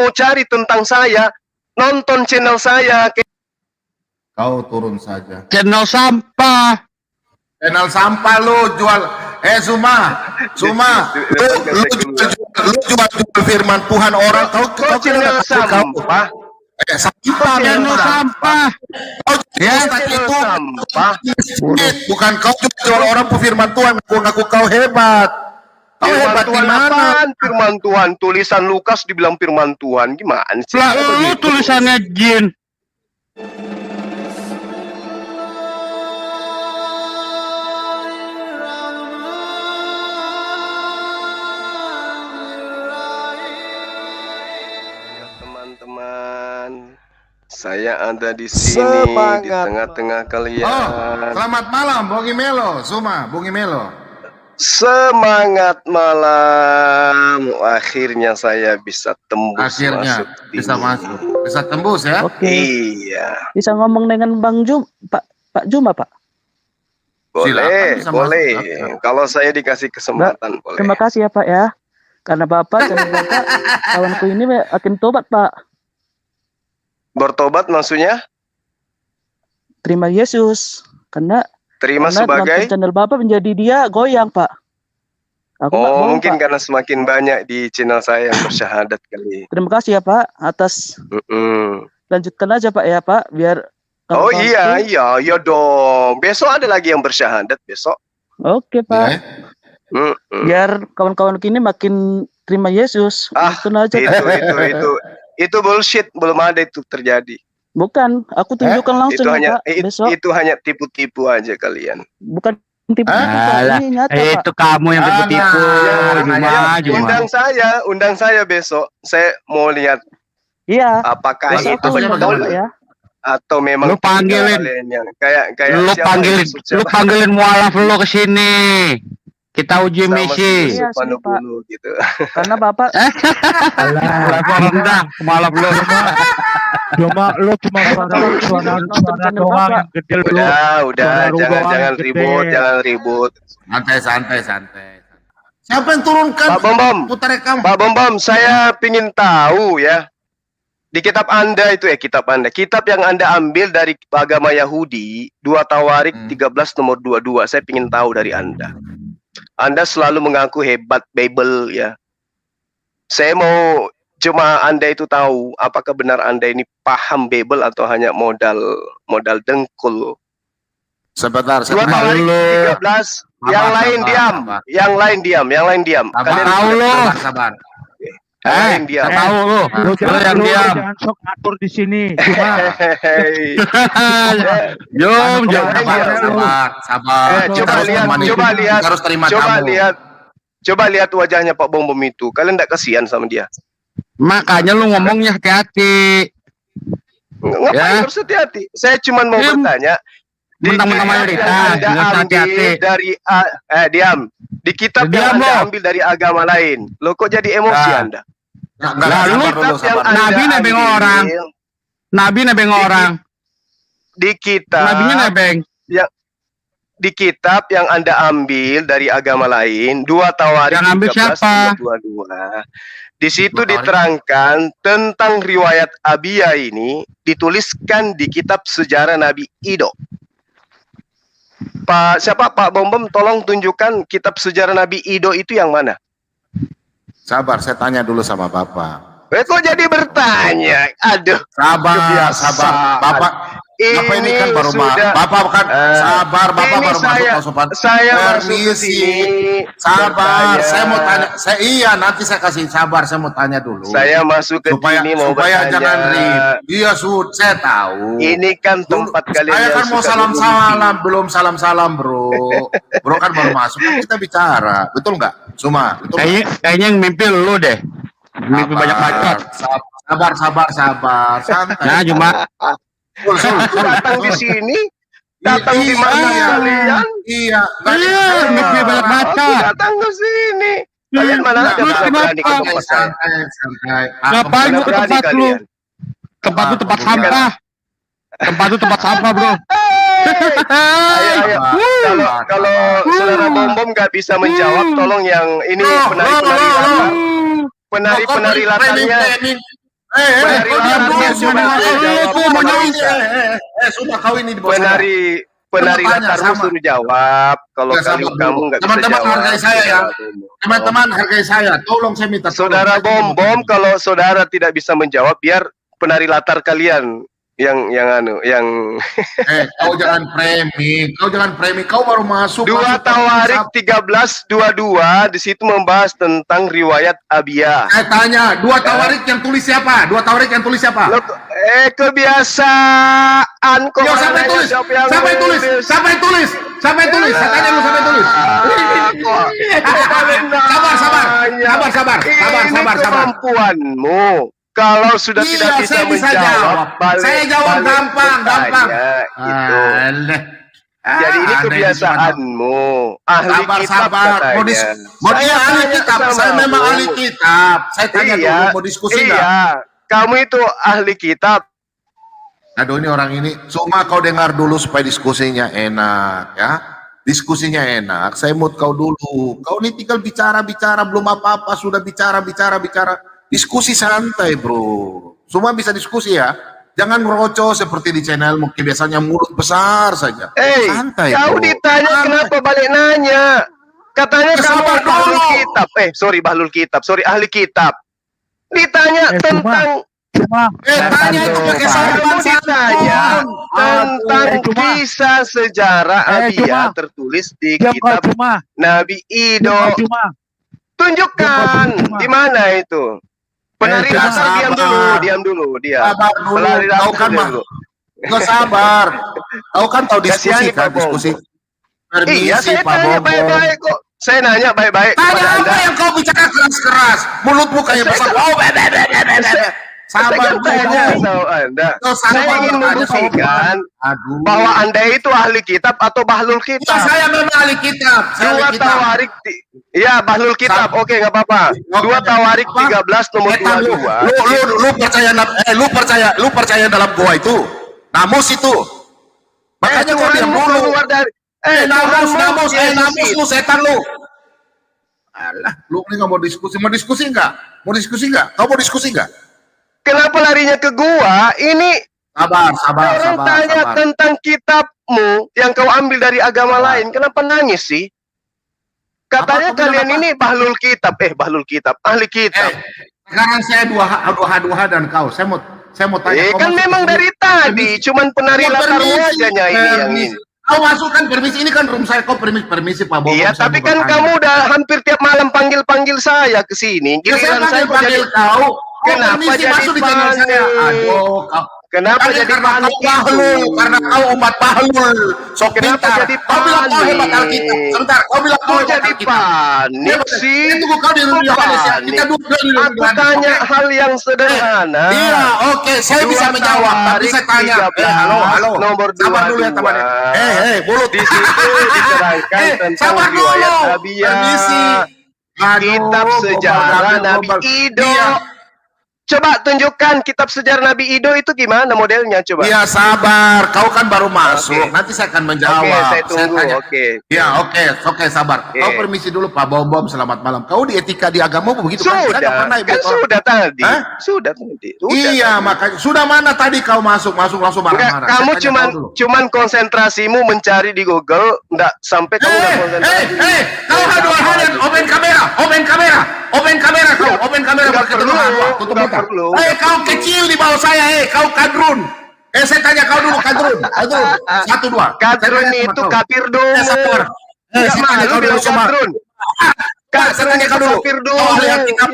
mau cari tentang saya, nonton channel saya. Kau turun saja. Channel sampah. Channel sampah lu jual. Suma, lu jual firman Tuhan orang. Kau channel sampah. Sampah, Channel sampah. Kau Ya, itu sampah. bukan kau firman orang firman Tuhan. Ngaku kau hebat. Kau hebat di mana? Firman Tuhan, tulisan Lukas dibilang firman Tuhan, gimana sih? Lah lu tulisannya jin. Teman-teman, saya ada di sini di tengah-tengah kalian. Selamat malam, Bongi Melo, Suma, Bongi Melo. Semangat malam. Akhirnya saya bisa tembus. Akhirnya bisa masuk, bisa tembus ya. Oke. Iya. Bisa ngomong dengan Bang Jum, Pak Juma, Pak. Boleh, Silakan, boleh. masuk. Kalau saya dikasih kesempatan, boleh. Terima kasih ya, Pak ya. Karena Bapak dan Bapak kawanku ini akan tobat, Pak. Bertobat maksudnya? Terima Yesus. Karena Sebagai? nonton channel Bapak menjadi dia goyang, Pak. Aku nggak bohong, Mungkin Pak. karena semakin banyak di channel saya yang bersyahadat kali. Terima kasih ya, Pak, atas lanjutkan aja, Pak ya, Pak, biar iya dong. Besok ada lagi yang bersyahadat besok. Oke, Pak. Ya. Biar kawan-kawan kini makin terima Yesus. Lanjutkan aja, Pak. Itu bullshit, belum ada itu terjadi. Bukan, aku tunjukkan langsung Itu ya, hanya Pak, besok. itu hanya tipu-tipu aja kalian. Bukan tipu-tipu, Pak. Alah, Ini nyata, Pak. itu kamu yang tipu-tipu. Cuma. Undang saya besok. Saya mau lihat Iya. apakah Besok itu aku undang betul Bapak ya. atau memang Lu panggilin. kayak Lu panggilin mualaf lu ke sini. Kita uji misi. Iya, sini, Pak. Gitu. Karena Bapak Rendah, mualaf lu. Cuma suara doang yang kecil dulu. Udah, jangan ribut. Santai. Siapa yang turunkan? Pak Bom, Putar rekam. Pak Bom, saya pingin tahu ya. Di kitab Anda itu kitab yang Anda ambil dari agama Yahudi, 2 Tawarik 13 nomor 22. Saya pingin tahu dari Anda. Anda selalu mengaku hebat Bible ya. Saya mau cuma Anda itu tahu apakah benar Anda ini paham Bible atau hanya modal dengkul. Sebentar. 2 Tawarik 13. Yang lain diam. Sabar. Yang diam. Tahu lu. Lu yang diam. jangan sok atur di sini. Cuma Sabar. Harus terima tamu. Coba lihat wajahnya Pak Bom itu. Kalian enggak kasihan sama dia? Makanya lu ngomongnya hati-hati. Ngapain harus hati-hati? Saya cuma mau bertanya. Mentang-mentang mayoritas, nggak usah hati-hati. Diam. Di kitab yang Anda ambil dari agama lain. Lo kok jadi emosi Anda? Lalu Nabi nebeng orang. Nabi nebeng orang. Di kitab. Nabinya nebeng. Di kitab yang Anda ambil dari agama lain, 2 Tawarik 13 22. Di situ diterangkan tentang riwayat Abia ini dituliskan di kitab sejarah Nabi Ido. Pak Bom, tolong tunjukkan kitab sejarah Nabi Ido itu yang mana? Sabar, saya tanya dulu sama Bapak. Kok jadi bertanya? Aduh. Sabar. Bapak apa ini kan baru Bapak kan sabar, Bapak baru masuk saya permisi. Sabar, saya mau tanya. Nanti saya kasih sabar, saya mau tanya dulu. Saya masuk ke sini mau supaya bertanya. Jangan ribut. Iya, saya tahu. Ini kan tempat kalian. Saya kan mau salam-salam, belum salam-salam, Bro. Bro kan baru masuk, kan kita bicara. Betul nggak? Suma, betul. Kayaknya yang mimpi lu deh. Mimpi banyak bacot. Sabar. Santai. Nah, cuma datang di sini, datang di mana kalian? Iya, mimpi banyak bacot. Datang ke sini. Kalian mana ada berani ke tempat saya? Santai. Ngapain lu ke tempat lu? Tempat lu tempat sampah. Tempat lu tempat sampah, Bro. Ayo. Kalau saudara Bom nggak bisa menjawab, tolong yang ini penari-penari latarnya. Kau diam dulu, sudah kau ini di bawah saya. Penari latarmu suruh jawab. Kalau kamu nggak bisa Teman-teman jawab. hargai saya ya. Teman-teman hargai saya. Tolong saya minta. Saudara Bom, kalau saudara tidak bisa menjawab, biar penari latar kalian yang kau jangan premi. Kau baru masuk. 2 Tawarik 13:22 di situ membahas tentang riwayat Abiyah. Saya tanya, 2 Tawarik yang tulis siapa? 2 Tawarik yang tulis siapa? Kebiasaan kok. Yo, siapa yang tulis? Siapa yang tulis? Siapa yang tulis? Siapa yang tulis? Saya tanya lu siapa yang tulis? Sabar. Kemampuanmu. Kalau sudah tidak bisa menjawab, saya jawab gampang. Gitu. Jadi ini kebiasaanmu. Ahli kitab katanya. Mau dia ahli kitab? Saya memang ahli kitab. Saya tanya dulu, mau diskusi nggak? Iya, kamu itu ahli kitab. Aduh, ini orang ini. Cuma kau dengar dulu supaya diskusinya enak ya. Diskusinya enak. Saya mood kau dulu. Kau ini tinggal bicara belum apa-apa sudah bicara. Diskusi santai, bro. Semua bisa diskusi ya. Jangan ngerocos seperti di channel mungkin biasanya mulut besar saja. Santai, kau bro. ditanya kenapa balik nanya? Katanya kamu ahli kitab. Bahlul kitab. Ahli kitab. Ditanya tentang tanya itu pakai kamu ditanya tentang kisah sejarah Abiyah tertulis di kitab Nabi Ido. Tunjukkan di mana itu. Penari latar diam dulu. Penari latar dulu. Kau sabar. Kau kan tahu diskusi kan, diskusi. Iya, saya tanya baik-baik kok. Saya nanya baik-baik. Tanya apa yang kau bicara keras-keras? Mulutmu kayak besar. Sabar tanya sama Anda. Saya ingin membuktikan bahwa Anda itu ahli kitab atau bahlul kitab. Saya memang ahli kitab. 2 Tawarik. Ya, bahlul kitab. Oke, nggak apa-apa. 2 Tawarik 13 nomor 22. Lu percaya dalam gua itu? Namus itu. Makanya kau diam dulu. Namus lu setan lu. Alah, lu ini nggak mau diskusi? Mau diskusi nggak? Kau mau diskusi nggak? Kenapa larinya ke gua? Ini sabar. Tanya tentang kitabmu yang kau ambil dari agama lain. Kenapa nangis sih? Katanya kalian ini bahlul kitab, ahli kitab. Sekarang saya dua dan kau. Saya mau tanya. Kan memang dari tadi, cuman penari latarmu aja ini. Kau masukkan permisi, ini kan room saya. Kau permisi Pak Bobo. Iya, tapi kan kamu udah hampir tiap malam panggil saya ke sini. Giliran saya panggil kau. Kenapa jadi masuk di channel saya? Aduh, kenapa jadi panik? Karena kau umat bahlul. Sok pintar. Kau bilang kau hebat Alkitab. Sebentar, kau bilang kau jadi panik sih. Tunggu kau di Yohanes ya. Kita duduk di Aku tanya hal yang sederhana. Iya, oke, saya bisa menjawab. Tapi saya tanya. Halo. Nomor 2. Sabar dulu ya teman. Mulut. Di situ diterangkan tentang riwayat Abiyah. Kitab sejarah Nabi Ido. Coba tunjukkan kitab sejarah Nabi Ido itu gimana modelnya coba. Iya, sabar. Kau kan baru masuk. Nanti saya akan menjawab. Saya tunggu. Ya, oke, sabar. Kau permisi dulu Pak Bom, selamat malam. Kau di etika di agama begitu kan? Sudah tadi. Iya, makanya sudah mana tadi kau masuk langsung marah-marah. Kamu cuman konsentrasimu mencari di Google, enggak sampai kamu enggak konsentrasi. Kau haduan, open kamera kau, tutup mata. Kau kecil di bawah saya, kau kadrun. Saya tanya kau dulu kadrun. 1, 2. Kadrun itu kafir dong. Saya tanya kau dulu kadrun. Saya tanya kau dulu. Kau lihat kitab.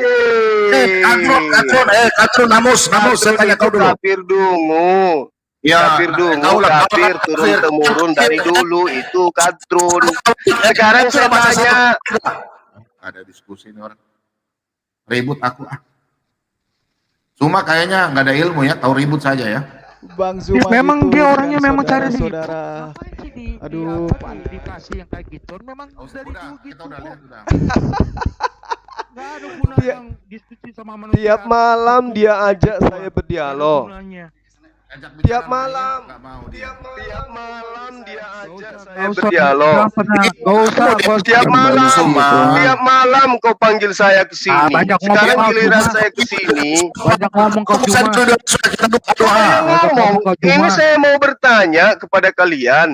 Kadrun namus. Saya tanya kau dulu. Kafir dungu. Kafir dungu, kafir turun-temurun dari dulu itu kadrun. Sekarang saya tanya. Ada diskusi ini orang. Ribut aku Cuma kayaknya nggak ada ilmu ya, tahu ribut saja ya. Bang Zuma memang dia orangnya memang cari saudara. Aduh, dikasih yang kayak gitu. Memang dari dulu gitu. Kita udah lihat udah. Nggak ada gunanya yang diskusi sama manusia. Tiap malam dia ajak saya berdialog. Tiap malam, Nggak mau tiap malam dia ajak saya Gak usah, berdialog. gak usah, bos. Tiap malam, Suma. tiap malam kau panggil saya ke sini. banyak ngomong Sekarang kau, giliran Cuma. saya ke sini. Banyak ngomong kau Usah cuma. dulu, sudah kita doa. Saya ngomong, Kau cuma. ini saya mau bertanya kepada kalian.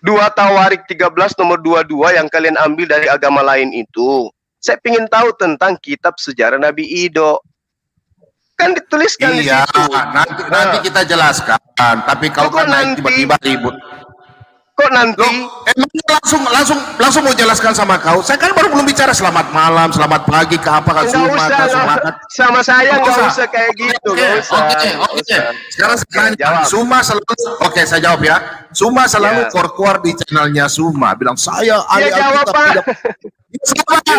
2 Tawarik 13 nomor 22 yang kalian ambil dari agama lain itu. Saya ingin tahu tentang kitab sejarah Nabi Ido. Kan dituliskan di Iya, situ. nanti kita jelaskan. Tapi kau Kok kan naik nanti? tiba-tiba ribut. Kok nanti? Langsung mau jelaskan sama kau. Saya kan baru belum bicara selamat malam, selamat pagi, ke apa, ke Nggak Suma, usah ke lah. semangat. Sama saya Nggak nggak usah. usah kayak gitu. Oke, Nggak usah. oke. Nggak usah. Sekarang saya tanya, Jawab. Suma selalu, oke saya jawab ya. Suma selalu Ya. keluar di channelnya Suma, bilang saya ahli Dia jawab, Alkitab Pak. tidak.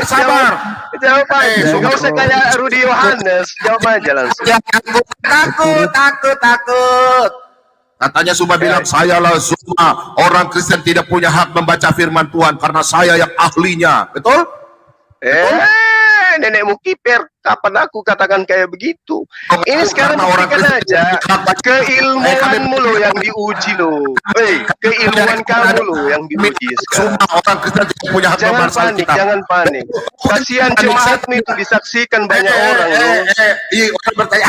Sabar. Jawab aja. Suma. Nggak usah kayak Rudy Yohanes. Jawab aja langsung. Ya, takut. Katanya Suma bilang, sayalah Suma, orang Kristen tidak punya hak membaca firman Tuhan karena saya yang ahlinya. Betul? Nenekmu kiper. Kapan aku katakan kayak begitu? Ini sekarang Karena orang buktikan Kristen aja. tidak punya hak baca. Keilmuanmu lo yang diuji lo. Keilmuan kamu lo yang diuji sekarang. Semua orang Kristen tidak punya hak Jangan membaca panik, Alkitab. jangan panik. Kasihan jemaatmu itu disaksikan banyak orang lo. Iya, orang bertanya.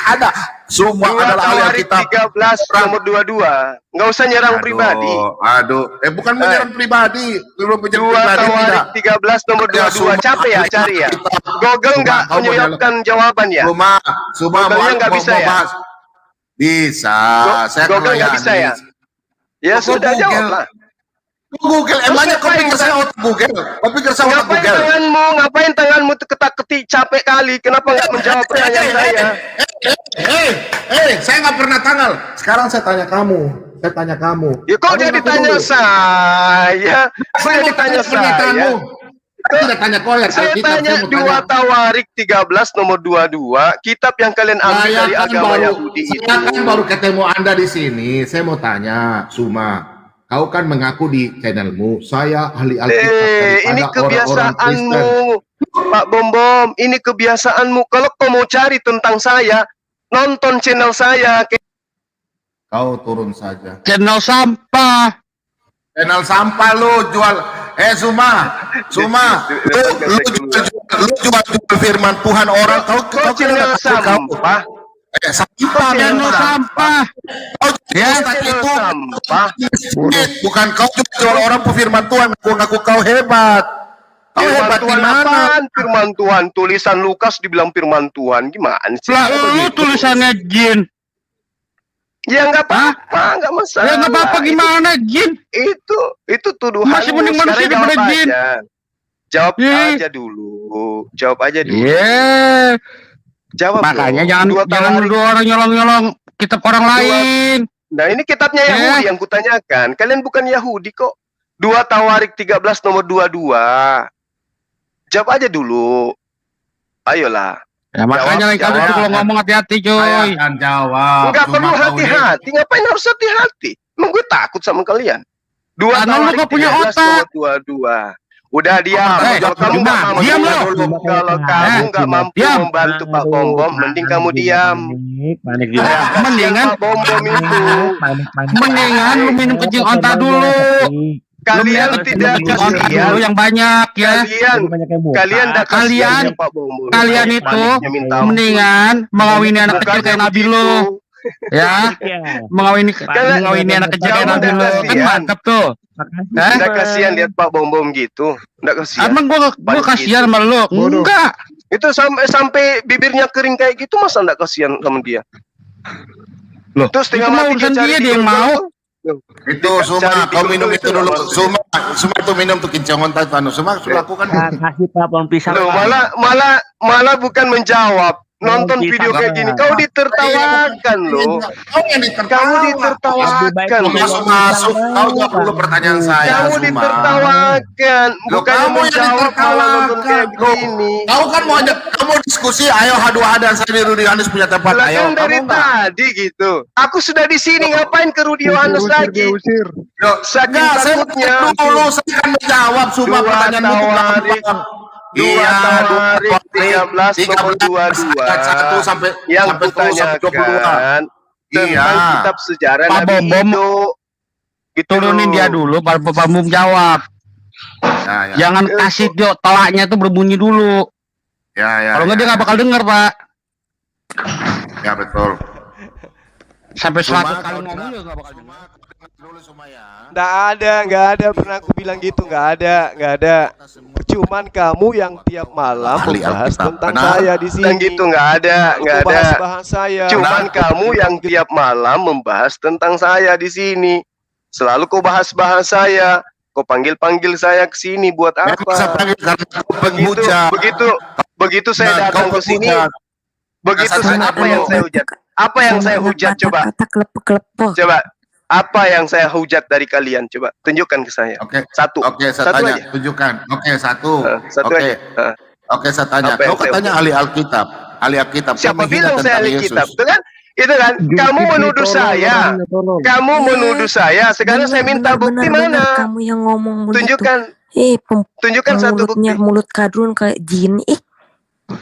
Ada. Semua 2 adalah ahli Tawarik Alkitab. 13 nomor 22. Nggak usah nyerang pribadi. Aduh. Bukan menyerang pribadi. Belum 2 menyerang pribadi tidak. Tawarik 13 nomor Ya, 22. Suma. Capek ya cari ya. Google nggak Suma, kau mau menyiapkan jawaban ya? Suma Google-nya nggak bisa ya? bahas. Bisa. Saya Google nggak melayani. bisa ya? Ya Kau sudah Google. jawab lah. Google, emangnya kau pikir saya otak Google? Kau pikir saya otak Google? Ngapain tanganmu ketak-ketik capek kali? Kenapa nggak menjawab pertanyaan saya? Saya nggak pernah tanggal. Sekarang saya tanya kamu. Ya kok Kamu jadi ngaku tanya dulu. saya? Saya mau ditanya pernyataanmu. saya. Tidak tanya kau yang Saya Alkitab, tanya mau 2 Tawarik 13 nomor 22, kitab yang kalian ambil Saya dari kan agama baru, Yahudi itu. saya kan baru ketemu Anda di sini. Saya mau tanya, Suma. Kau kan mengaku di channelmu, saya ahli Alkitab. Ini daripada orang-orang kebiasaanmu, Kristen. Pak Bom. Ini kebiasaanmu. Kalau kau mau cari tentang saya, nonton channel saya. Kau turun saja. Channel sampah. Channel sampah lu jual. Suma, lu jual firman Tuhan orang. Kau Channel sampah. Sampah. Channel sampah. Kau Ya, Ustaz channel itu sampah. bukan kau jual orang firman Tuhan. Ngaku kau hebat. Kau Firman hebat di Tuhan mana? apaan? Firman Tuhan, tulisan Lukas dibilang firman Tuhan. Gimana sih? Lah lu tulisannya jin. Ya nggak apa-apa, nggak masalah. Ya nggak apa-apa gimana jin? Itu tuduhan. Masih mending manusia daripada jin. Jawab Ye. aja dulu. Jawab aja dulu. Iya. Jawab. Makanya dong. jangan nuduh orang nyolong-nyolong kitab orang lain. Nah, ini kitabnya Yahudi yang kutanyakan. Kalian bukan Yahudi kok. 2 Tawarik 13 nomor 22. Jawab aja dulu. Ayolah. Ya makanya lain kali tuh kalau ngomong hati-hati coy. Akan jawab. Enggak Cuma perlu kau hati-hati. Ngapain harus hati-hati? Emang gue takut sama kalian. 2 Karena lu Tawarik gak punya 13 otak. nomor 22. Udah diam. Kalau kamu nggak mau diam lo. Kalau kamu nggak mampu Diam. membantu Pak Bom, mending kamu diam. Mendingan Pak Bom itu. mendingan lu minum kencing onta dulu. Kalian Lu minum tidak kencing onta kasihan. dulu yang banyak ya. Kalian tidak kasihan ya, Pak Bom. Kalian itu mendingan mengawini anak kecil kayak Nabi lu. Ya, mengawini anak kecil kayak Nabi lu. Kan mantep tuh. Tidak kasihan lihat Pak Bom gitu. Tidak kasihan. Emang gua kasihan sama lu? Enggak. Itu sampai bibirnya kering kayak gitu, masa tidak kasihan sama dia? Loh, terus itu tinggal mah mati urusan cari dia di yang Google mau. tuh. Itu Suma, Cari kau di minum Google itu dulu. maksudnya. Suma tuh minum tuh kincang onta itu Suma lakukan. Kasih Pak pohon pisang. Loh, malah bukan menjawab. Nonton video kayak gini, kau ditertawakan loh. Kau yang Kamu ditertawa. ditertawakan loh. Masuk. Kau jawab dulu pertanyaan saya. Kamu Suma. ditertawakan, Loh, bukan kamu yang menjawab malah nonton kayak ditertawakan. begini. Kau kan mau ajak kamu diskusi, ayo hadu-hadan saya di Rudy Yohanes punya tempat. Lah Ayo. kan dari Kamu nggak? tadi gitu. Aku sudah di sini, ngapain ke Rudy Yohanes lagi? Loh, Saking enggak, saya takutnya. dulu, saya akan menjawab Suma 2 pertanyaan Tawarik Iya, Tawarik 13 nomor 22 1 sampai yang sampai 10 sampai 22. kutanyakan tentang Iya. kitab sejarah Pak Nabi Bom-Bom, Ido. Gitu turunin loh. dia dulu baru Pak Bom jawab. Ya. Jangan kasih dia telaknya itu berbunyi dulu. Ya. Kalau nggak dia nggak bakal denger, Pak. Ya betul. Sampai 100 kali kalau ngomong tidak- juga nggak bakal denger. Dulu semua ya. Nggak ada pernah aku bilang gitu, nggak ada. Cuman kamu yang tiap malam Ahli membahas Alkitab, tentang benar. saya di sini. Dan gitu nggak ada. Bahas saya. Cuman kamu yang tiap malam membahas tentang saya di sini. Selalu kau bahas-bahas saya. Kau panggil-panggil saya ke sini buat Memang saya apa? panggil karena kau penghujat. Begitu saya Nah, datang kau ke sini, penghujat. begitu Dasar apa dulu. yang saya hujat? Apa yang saya hujat coba? Kata Coba. Apa yang saya hujat dari kalian? Coba tunjukkan ke saya. Oke. Satu. Oke, saya Satu tanya, aja. tunjukkan. Oke, satu. Satu Oke. aja. Oke, saya tanya. Apa yang Kau saya katanya ahli Alkitab. Ahli Alkitab. Kau Siapa menghina bilang saya tentang ahli Yesus. kitab? Itu kan? Kamu menuduh saya. Kamu menuduh saya. Sekarang saya minta bukti mana? Kamu yang ngomong begitu. Tunjukkan satu bukti. Mulut kadrun kayak jin.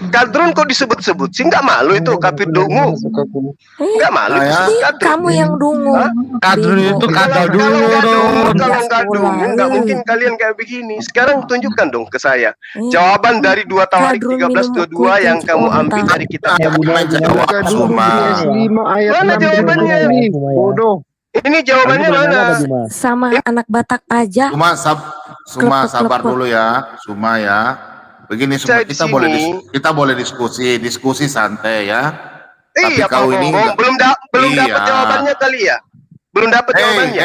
Kadrun kok disebut-sebut sih? Nggak malu itu kafir dungu. Nggak malu Ya. disebut kadrun. Kamu yang dungu. Kadrun itu kacau dulu dong. Kalau nggak dungu, nggak mungkin kalian kayak begini. Sekarang tunjukkan dong ke saya jawaban dari 2 Tawarik 13:22 yang kamu ambil dari kitab. Menjawab Suma. Mana jawabannya? Bodoh. Ini jawabannya mana? Sama anak Batak aja. Suma sabar dulu ya, Suma ya. Begini Suma, Saya di kita boleh diskusi santai ya. Tapi Iya, kau ini enggak. belum dapat Iya. jawabannya kali ya. Belum dapat jawabannya.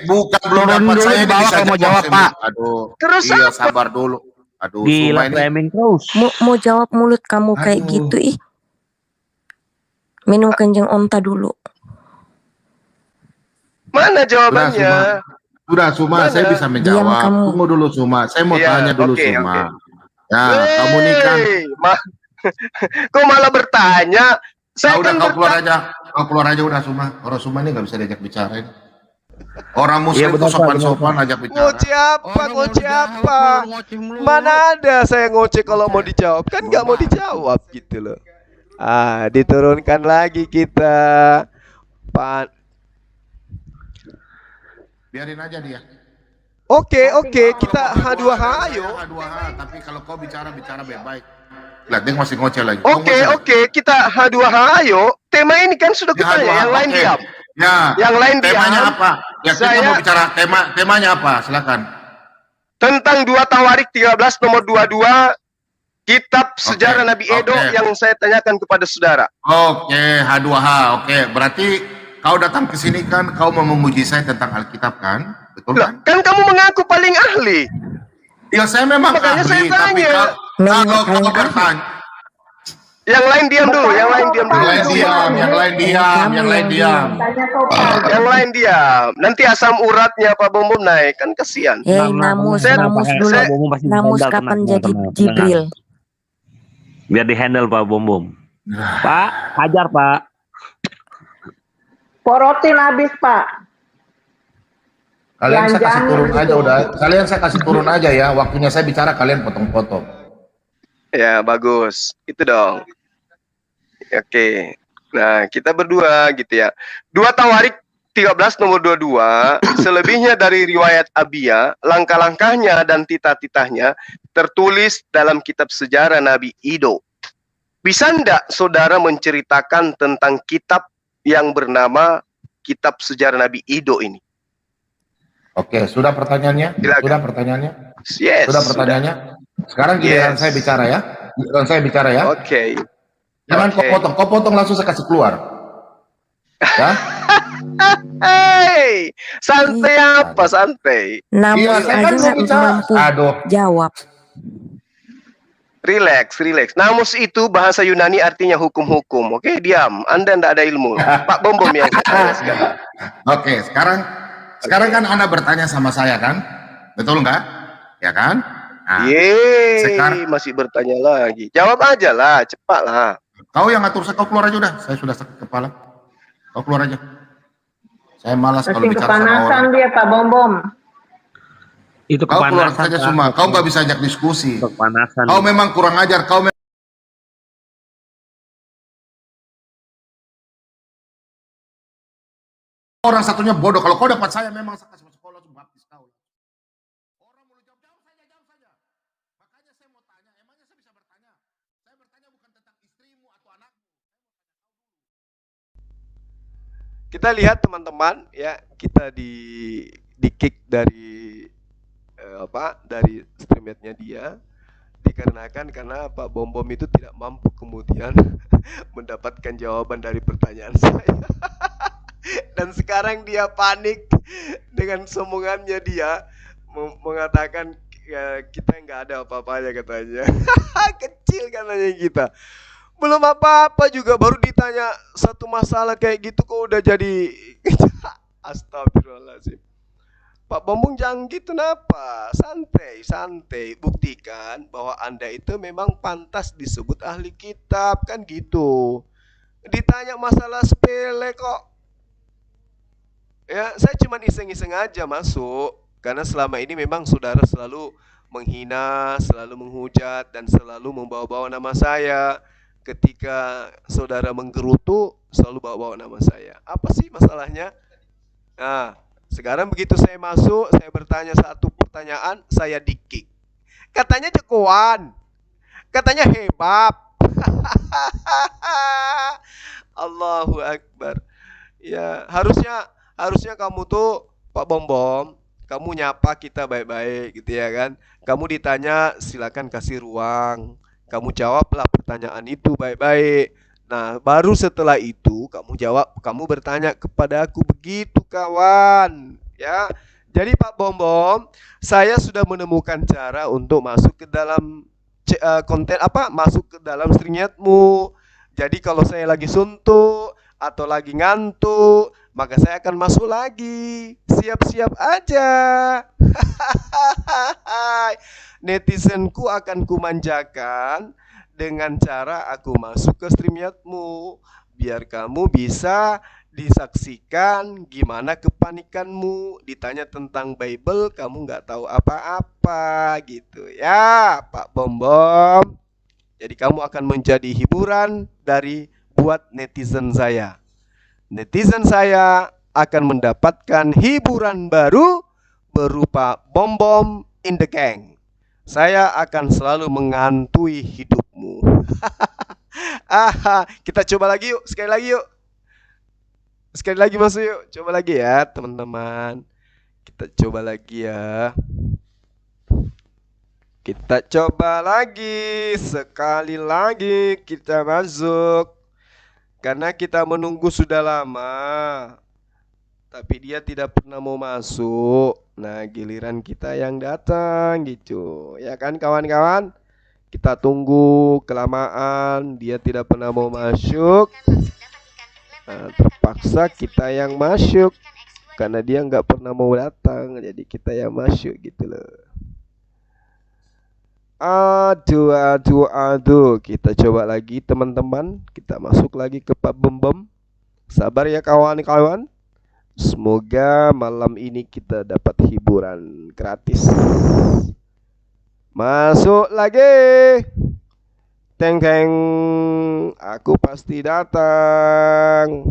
Bukan belum Turun dapat dulu saya di bawah bisa kalau mau jawab, jawab, Pak. Aduh. Terus iya, apa? sabar dulu. Aduh, Gila Suma ini. framing terus. Mau jawab mulut kamu kayak gitu ih. Minum kencing onta dulu. Mana jawabannya? Sudah Suma, Mana? saya bisa Diam menjawab. kamu. Tunggu dulu Suma, saya mau Iya, tanya dulu oke, Suma. oke. Ya, kamu nih kan. Kok malah bertanya? Saya Udah kan kau keluar aja udah Suma. Orang Suma ini nggak bisa diajak bicara ini. Orang Muslim itu sopan-sopan ajak bicara. Ngoceh apa? Mana ada saya ngoceh kalau mau dijawab, kan nggak mau dijawab gitu loh. Diturunkan lagi kita. Pak. Biarin aja dia. Oke, kita H2H ayo. H2H, tapi kalau kau bicara baik-baik. Lihat dia masih ngoceh lagi. Oke, kita H2H ayo. Tema ini kan sudah kita yang lain diam. Ya. Yang lain temanya diam. apa? Ya kita mau bicara temanya apa? Silakan. Tentang 2 Tawarik 13 nomor 22 kitab sejarah Nabi Edo yang saya tanyakan kepada saudara. Oke, H2H. Oke, berarti kau datang ke sini kan kau mau menguji saya tentang Alkitab kan? Betul kan? Kan kamu mengaku paling ahli. Ya saya memang Makanya ahli, saya tapi tanya. kalau kau bertanya, Yang lain diam dulu, yang lain diam dulu. yang lain diam. Yang lain diam. Nanti asam uratnya Pak Bom naik, kan kasihan. Namus dulu. Namus kapan jadi Jibril? Biar di handle Pak Bom. Pak, hajar Pak. Porotin habis Pak. Kalian saya kasih turun aja udah. Kalian saya kasih turun aja ya. Waktunya saya bicara kalian potong-potong. Ya, bagus. Itu dong. Oke. Nah, kita berdua gitu ya. 2 Tawarik 13 nomor 22, selebihnya dari riwayat Abia, langkah-langkahnya dan titah-titahnya tertulis dalam kitab sejarah Nabi Ido. Bisa enggak saudara menceritakan tentang kitab yang bernama kitab sejarah Nabi Ido ini? Oke, sudah pertanyaannya? Silakan. Sudah pertanyaannya? Yes. Sudah pertanyaannya? Sekarang giliran saya bicara ya. Giliran saya bicara ya. Oke. Jangan kau potong langsung saya kasih keluar. Ya? Hey, santai apa santai? Namus Iya, saya aja kan nggak bicara. mampu Aduh. jawab. Relax. Namus itu bahasa Yunani artinya hukum-hukum. Oke, diam. Anda tidak ada ilmu. Pak Bom yang saya tanya sekarang. Oke, sekarang kan Anda bertanya sama saya kan? Betul nggak? Ya kan? Nah, sekarang Masih bertanya lagi. Jawab aja lah, cepat lah. kau yang ngatur saya, kau keluar aja udah. Saya sudah sakit kepala. Kau keluar aja. Saya malas kalau Masih bicara sama kepanasan orang. dia Pak Bom. Itu Kau keluar kepanasan. saja semua. Kau nggak bisa ajak diskusi. Kepanasan. Kau memang kurang ajar. Orang satunya bodoh. Kalau kau dapat saya memang saya kasih masuk sekolah langsung baptis kau. Orang mau jawab saja. Makanya saya mau tanya, emangnya saya bisa bertanya? Saya bertanya bukan tentang istrimu atau anakmu. Kita lihat teman-teman ya, kita di kick dari dari streamernya dia dikarenakan karena Pak Bom Bom itu tidak mampu kemudian mendapatkan jawaban dari pertanyaan saya. Dan sekarang dia panik dengan sombongannya dia mengatakan ya, kita nggak ada apa-apanya katanya. Kecil katanya kita. Belum apa-apa juga baru ditanya satu masalah kayak gitu kok udah jadi. Astagfirullahaladzim. Pak Bombong jangan gitu napa? Santai. Buktikan bahwa Anda itu memang pantas disebut ahli kitab kan gitu. Ditanya masalah sepele kok. Ya, saya cuma iseng-iseng aja masuk karena selama ini memang saudara selalu menghina, selalu menghujat dan selalu membawa-bawa nama saya. Ketika saudara menggerutu selalu bawa-bawa nama saya. Apa sih masalahnya? Nah, sekarang begitu saya masuk, saya bertanya satu pertanyaan, saya di-kick. Katanya jagoan. Katanya hebat. Allahu Akbar. Ya, harusnya kamu tuh Pak Bom Bom, kamu nyapa kita baik-baik gitu ya kan. Kamu ditanya silakan kasih ruang. Kamu jawablah pertanyaan itu baik-baik. Nah, baru setelah itu kamu bertanya kepada aku begitu kawan, ya. Jadi Pak Bom Bom, saya sudah menemukan cara untuk masuk ke dalam konten masuk ke dalam stringnya-mu. Jadi kalau saya lagi suntuk atau lagi ngantuk, maka saya akan masuk lagi. Siap-siap aja. Netizenku akan kumanjakan dengan cara aku masuk ke StreamYard-mu biar kamu bisa disaksikan gimana kepanikanmu. Ditanya tentang Bible, kamu nggak tahu apa-apa gitu ya, Pak Bom Bom. Jadi kamu akan menjadi hiburan buat netizen saya. Netizen saya akan mendapatkan hiburan baru berupa Bom Bom in the Gang. Saya akan selalu menghantui hidupmu. Kita coba lagi yuk, sekali lagi yuk. Sekali lagi masuk yuk, coba lagi ya teman-teman. Kita coba lagi ya. Kita coba lagi, sekali lagi kita masuk. Karena kita menunggu sudah lama, tapi dia tidak pernah mau masuk. Nah, giliran kita yang datang gitu. Ya kan kawan-kawan? Kita tunggu kelamaan, dia tidak pernah mau masuk. Nah, terpaksa kita yang masuk. Karena dia nggak pernah mau datang, jadi kita yang masuk gitu loh. Aduh. Kita coba lagi teman-teman. Kita masuk lagi ke Pak Bom Bom. Sabar ya kawan-kawan. Semoga malam ini kita dapat hiburan gratis. Masuk lagi. Teng. Aku pasti datang.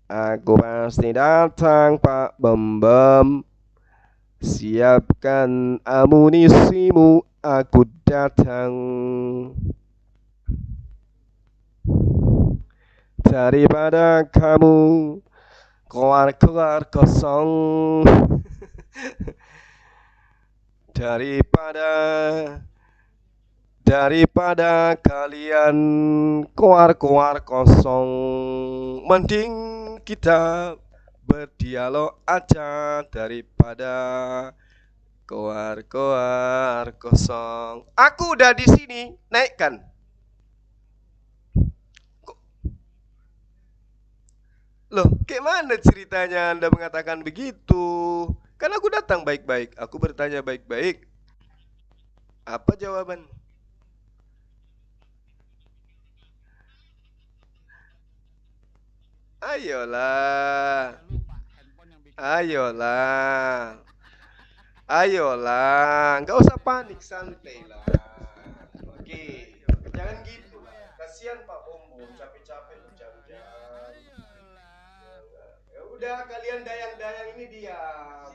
Aku pasti datang Pak Bom Bom. Siapkan amunisimu, aku datang. Daripada kamu keluar kosong. Daripada kalian keluar kosong, mending kita berdialog aja daripada keluar kosong. Aku udah di sini, naikkan. Loh, gimana ceritanya Anda mengatakan begitu? Kan aku datang baik-baik, aku bertanya baik-baik. Apa jawaban? Ayolah. Ayolah, nggak usah panik, santai lah. Oke, jangan gitu lah. Kasihan Pak Bombom, capek-capek jam-jam. Ya udah, kalian dayang-dayang ini diam.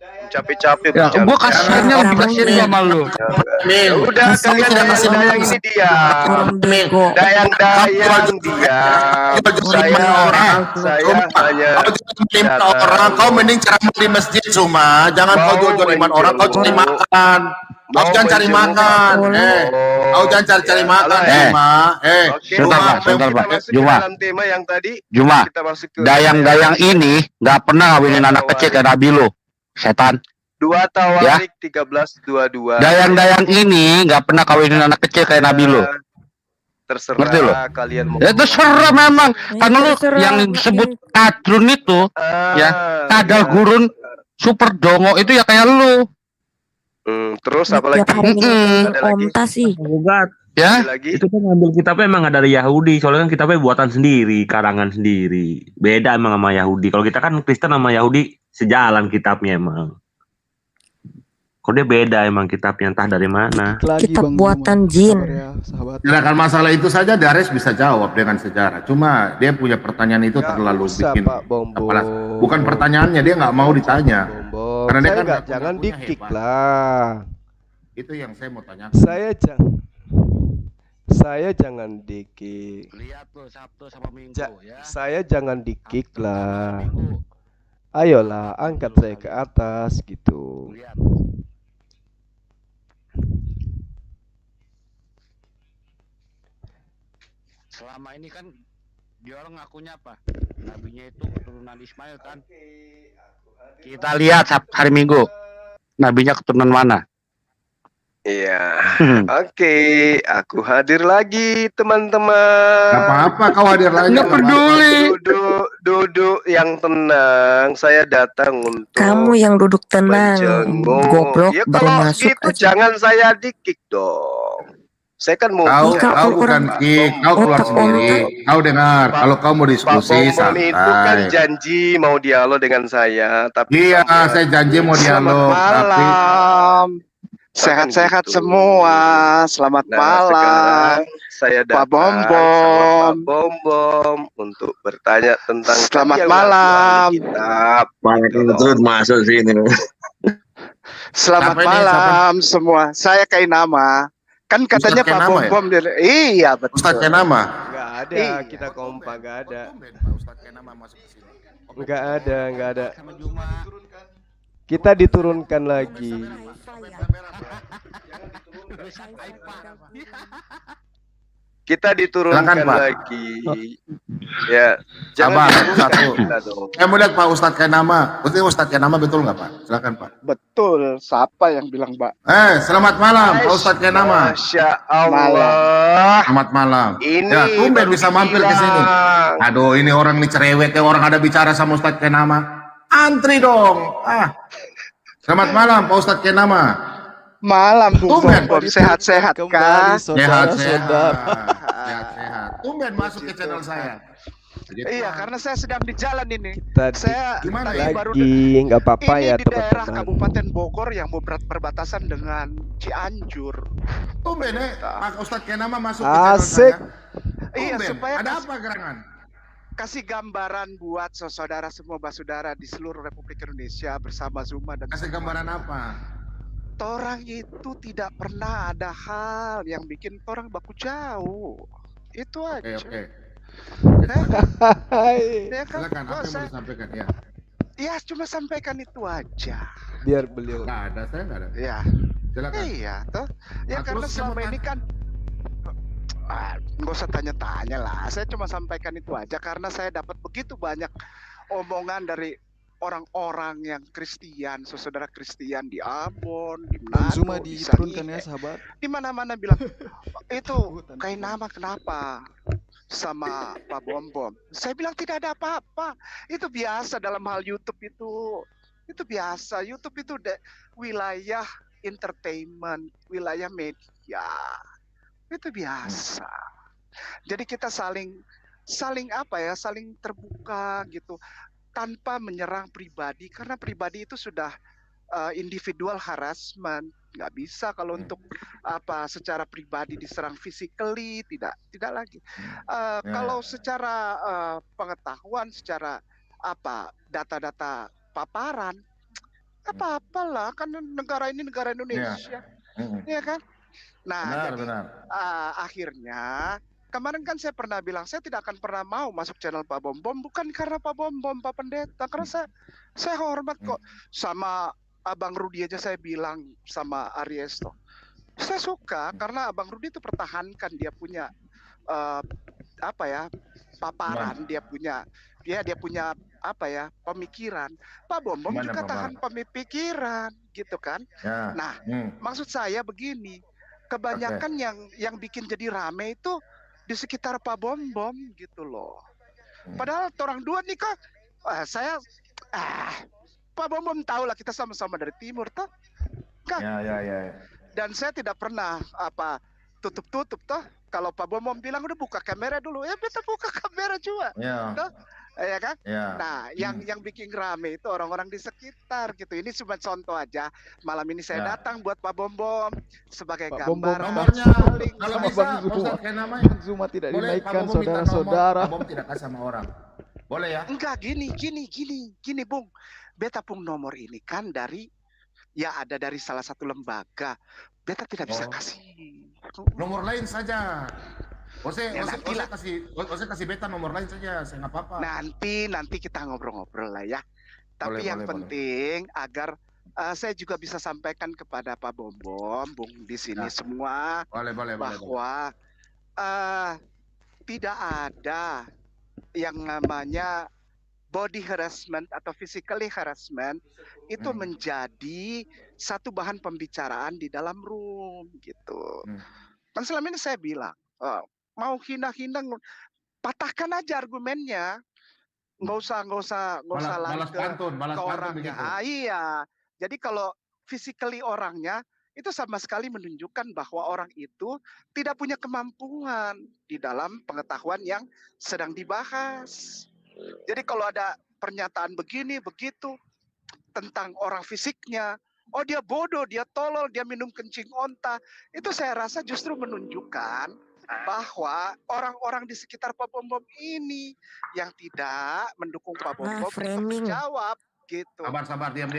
Capek-capek Ya, gua kasihannya lebih kasihan sama lu. Ya udah, kalian dayang-dayang ini diam. Dayang-dayang diam. Saya hanya orang, kau mending ceramah di masjid cuma, jangan kau jual-jualin orang, kau cari makan. Kau jangan cari makan, kau jangan cari makan, Sebentar Pak, Juma. dalam tema yang tadi. Juma, Kita masuk ke dayang-dayang ini nggak pernah ngawinin anak kecil kayak Nabi lu, setan. 2 Tawarik 13:22. Dayang-dayang ini nggak pernah kawinin anak kecil kayak Nabi lu. Terserah Ngerti lo? kalian mau. Itu serem memang, karena lu yang disebut kadrun itu, ya, kadal gurun, super dongo itu ya kayak lu. Terus apa lagi? Tiap hari minum Ada lagi? onta sih. Ya, Lagi? Itu kan ngambil kitabnya emang ada dari Yahudi, soalnya kan kitabnya buatan sendiri, karangan sendiri. Beda emang sama Yahudi. Kalau kita kan Kristen sama Yahudi sejalan kitabnya emang. Kok dia beda emang kitabnya, entah dari mana. Kitab buatan jin. Silakan masalah itu saja Dares bisa jawab dengan sejarah. Cuma dia punya pertanyaan itu terlalu bikin. Bukan pertanyaannya, dia nggak mau ditanya. Karena dia kan jangan dikik lah. Itu yang saya mau tanya. Saya jangan dikik. lihat tuh Sabtu sama Minggu ya. Saya jangan dikik lah. Ayolah, angkat saya ke atas gitu. Lihat. Selama ini kan dia orang ngakunya apa? Nabinya itu keturunan Ismail kan? Kita lihat hari Minggu. Nabinya keturunan mana? Iya. Oke, aku hadir lagi teman-teman. Apa-apa kau hadir lagi. Nggak peduli. Duduk yang tenang. Saya datang untuk Kamu yang duduk tenang, menjenguk. goblok, Ya baru kalau masuk gitu aja. jangan saya dikik dong. Saya kan mau Kau bukan kick, kau keluar sendiri. Kau dengar, kalau kau mau diskusi Pak Bombom itu kan santai. janji mau dialog dengan saya, tapi Iya, saya janji mau dialog, tapi Malam. Sehat-sehat gitu. semua. Selamat malam. Saya Pak datang Bombom. sama Pak Bombom untuk bertanya tentang Selamat yang malam. ngaku ahli kitab. Terus masuk sini. Selamat Siapa ini? malam semua. Saya Kainama. Kan katanya Ustadz Pak Kainama ya? Bombom. Iya betul. Ustadz Kenama. Nggak ada, Iya. kita kompak, nggak ada. Ustadz Kenama masuk ke sini. Nggak ada. Kita diturunkan lagi. Kita diturunkan Silakan, Pak. lagi. Ya, Sabar, jangan satu. kita dong. Saya mau lihat Pak Ustadz Kenama. Ustadz Kenama betul nggak Pak? Silakan Pak. Betul. Siapa yang bilang Mbak? Selamat malam Pak Ustadz Kenama. Masya Allah. Selamat malam. Ini Ya, tumben baru bisa mampir ke sini. dibilang. Aduh, ini orang nih cerewet ya, orang ada bicara sama Ustadz Kenama. Antri dong. Selamat malam Pak Ustadz Kenama. Malam Bu Tumben. Bombom. Sehat-sehat kah? Sehat-sehat. Tumben masuk ke channel saya. Iya, karena saya sedang di jalan ini. Tadi Saya Gimana tadi ya? baru nggak apa-apa ini ya di daerah teman-teman. Kabupaten Bogor yang berbatasan dengan Cianjur. Tumben Pak Ustadz Kenama masuk ke channel Asik. saya. Iya, Tumben. supaya Ada apa gerangan? kasih gambaran buat saudara semua basudara di seluruh Republik Indonesia bersama Zuma dan Kasih gambaran apa? Torang itu tidak pernah ada hal yang bikin torang baku jauh. Itu aja. Oke. Ya kan? Silakan, apa yang mau Saya- disampaikan ya? Ya cuma sampaikan itu aja. Biar beliau. Nggak ada, saya nggak ada. Ya. Silakan. Iya, toh. Ya Nah, karena terus selama siapa ini kan nggak usah tanya-tanya lah. Saya cuma sampaikan itu aja karena saya dapat begitu banyak omongan dari orang-orang yang Kristen, saudara Kristen di Ambon, di Manado, Zuma di diturunkan ya Sangihe, sahabat. di mana-mana bilang itu Kainama kenapa sama Pak Bombom. Saya bilang tidak ada apa-apa. Itu biasa dalam hal YouTube itu. Itu biasa. YouTube itu wilayah entertainment, wilayah media. Itu biasa. Jadi kita saling apa ya, saling terbuka gitu tanpa menyerang pribadi karena pribadi itu sudah individual harassment. Nggak bisa kalau untuk secara pribadi diserang physically, tidak lagi. Kalau secara pengetahuan, secara data-data paparan, apa-apalah, kan negara ini negara Indonesia, ya kan? Nah, benar. Akhirnya kemarin kan saya pernah bilang saya tidak akan pernah mau masuk channel Pak Bom Bom, bukan karena Pak Bom Bom, Pak Pendeta, karena saya hormat kok. Sama Abang Rudi aja saya bilang, sama Ariesto, saya suka karena Abang Rudi itu pertahankan, dia punya paparan, dia punya pemikiran. Pak Bom Bom juga tahan pemikiran, gitu kan? Nah, maksud saya begini, kebanyakan yang bikin jadi rame itu di sekitar Pak Bom Bom gitu loh. Padahal orang dua nih kok, Pak Bom Bom tahu lah kita sama-sama dari timur toh, kan? Ya. Dan saya tidak pernah tutup toh. Kalau Pak Bom Bom bilang udah buka kamera dulu, ya beta buka kamera juga, toh, ya kan? Nah, yang bikin rame itu orang-orang di sekitar gitu. Ini cuma contoh aja. Malam ini saya datang buat Pak Bom Bom sebagai gambaran. Kalau bisa, Zuma tidak dinaikkan, saudara-saudara. Bom tidak kasih sama orang. Boleh ya? Enggak, gini, Bung. Beta pun nomor ini kan dari salah satu lembaga. Beta tidak bisa kasih nomor lain saja. Ose kasih beta nomor lain saja, saya nggak apa-apa. Nanti kita ngobrol-ngobrol lah ya. Tapi yang penting agar saya juga bisa sampaikan kepada Pak Bom Bom, Bung di sini semua, bahwa tidak ada yang namanya body harassment atau physically harassment itu menjadi satu bahan pembicaraan di dalam room gitu. Kan selama ini saya bilang, mau hina-hina, patahkan aja argumennya, nggak usah lari ke orangnya. Iya, jadi kalau physically orangnya itu sama sekali menunjukkan bahwa orang itu tidak punya kemampuan di dalam pengetahuan yang sedang dibahas. Jadi kalau ada pernyataan begini, begitu, tentang orang fisiknya, oh dia bodoh, dia tolol, dia minum kencing onta, itu saya rasa justru menunjukkan bahwa orang-orang di sekitar Pak Bom Bom ini yang tidak mendukung Pak Bom Bom jawab gitu. Sabar, diam.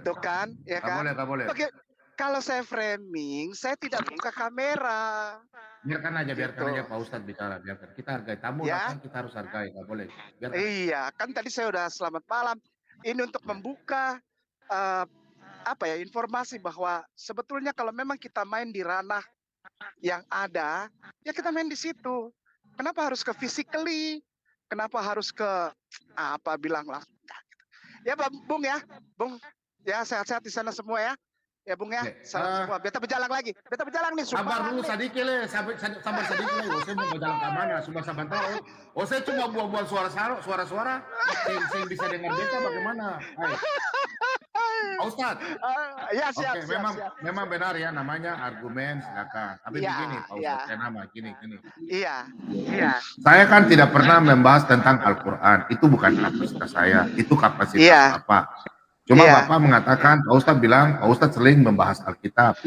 Tuh kan, ya kan? Nggak boleh. Kalau saya framing, saya tidak buka kamera. Biarkan aja Pak Ustadz bicara, biarkan. Kita hargai tamu, kan kita harus hargai, nggak boleh. Biarkan. Iya, kan tadi saya udah selamat malam. Ini untuk membuka informasi bahwa sebetulnya kalau memang kita main di ranah yang ada, ya kita main di situ. Kenapa harus ke physically? Kenapa harus ke bilang langsung? Ya Bung ya, sehat-sehat di sana semua ya. Ya Bung ya, salam semua. Beta berjalan lagi. Beta berjalan nih. Sabar dulu sedikit le, sabar sedikit le. Saya mau berjalan ke mana? Cuma sebentar. Saya cuma buat suara-suara. Saya bisa dengar beta bagaimana? Pak Ustadz. Ya siap. Oke, memang benar ya, namanya argumen silakan. Tapi begini Pak Ustadz, kayak nama gini. Iya. Saya kan tidak pernah membahas tentang Al-Quran. Itu bukan kapasitas saya. Itu kapasitas Bapak. Cuma Bapak mengatakan, Pak Ustadz bilang, Pak Ustadz sering membahas Alkitab.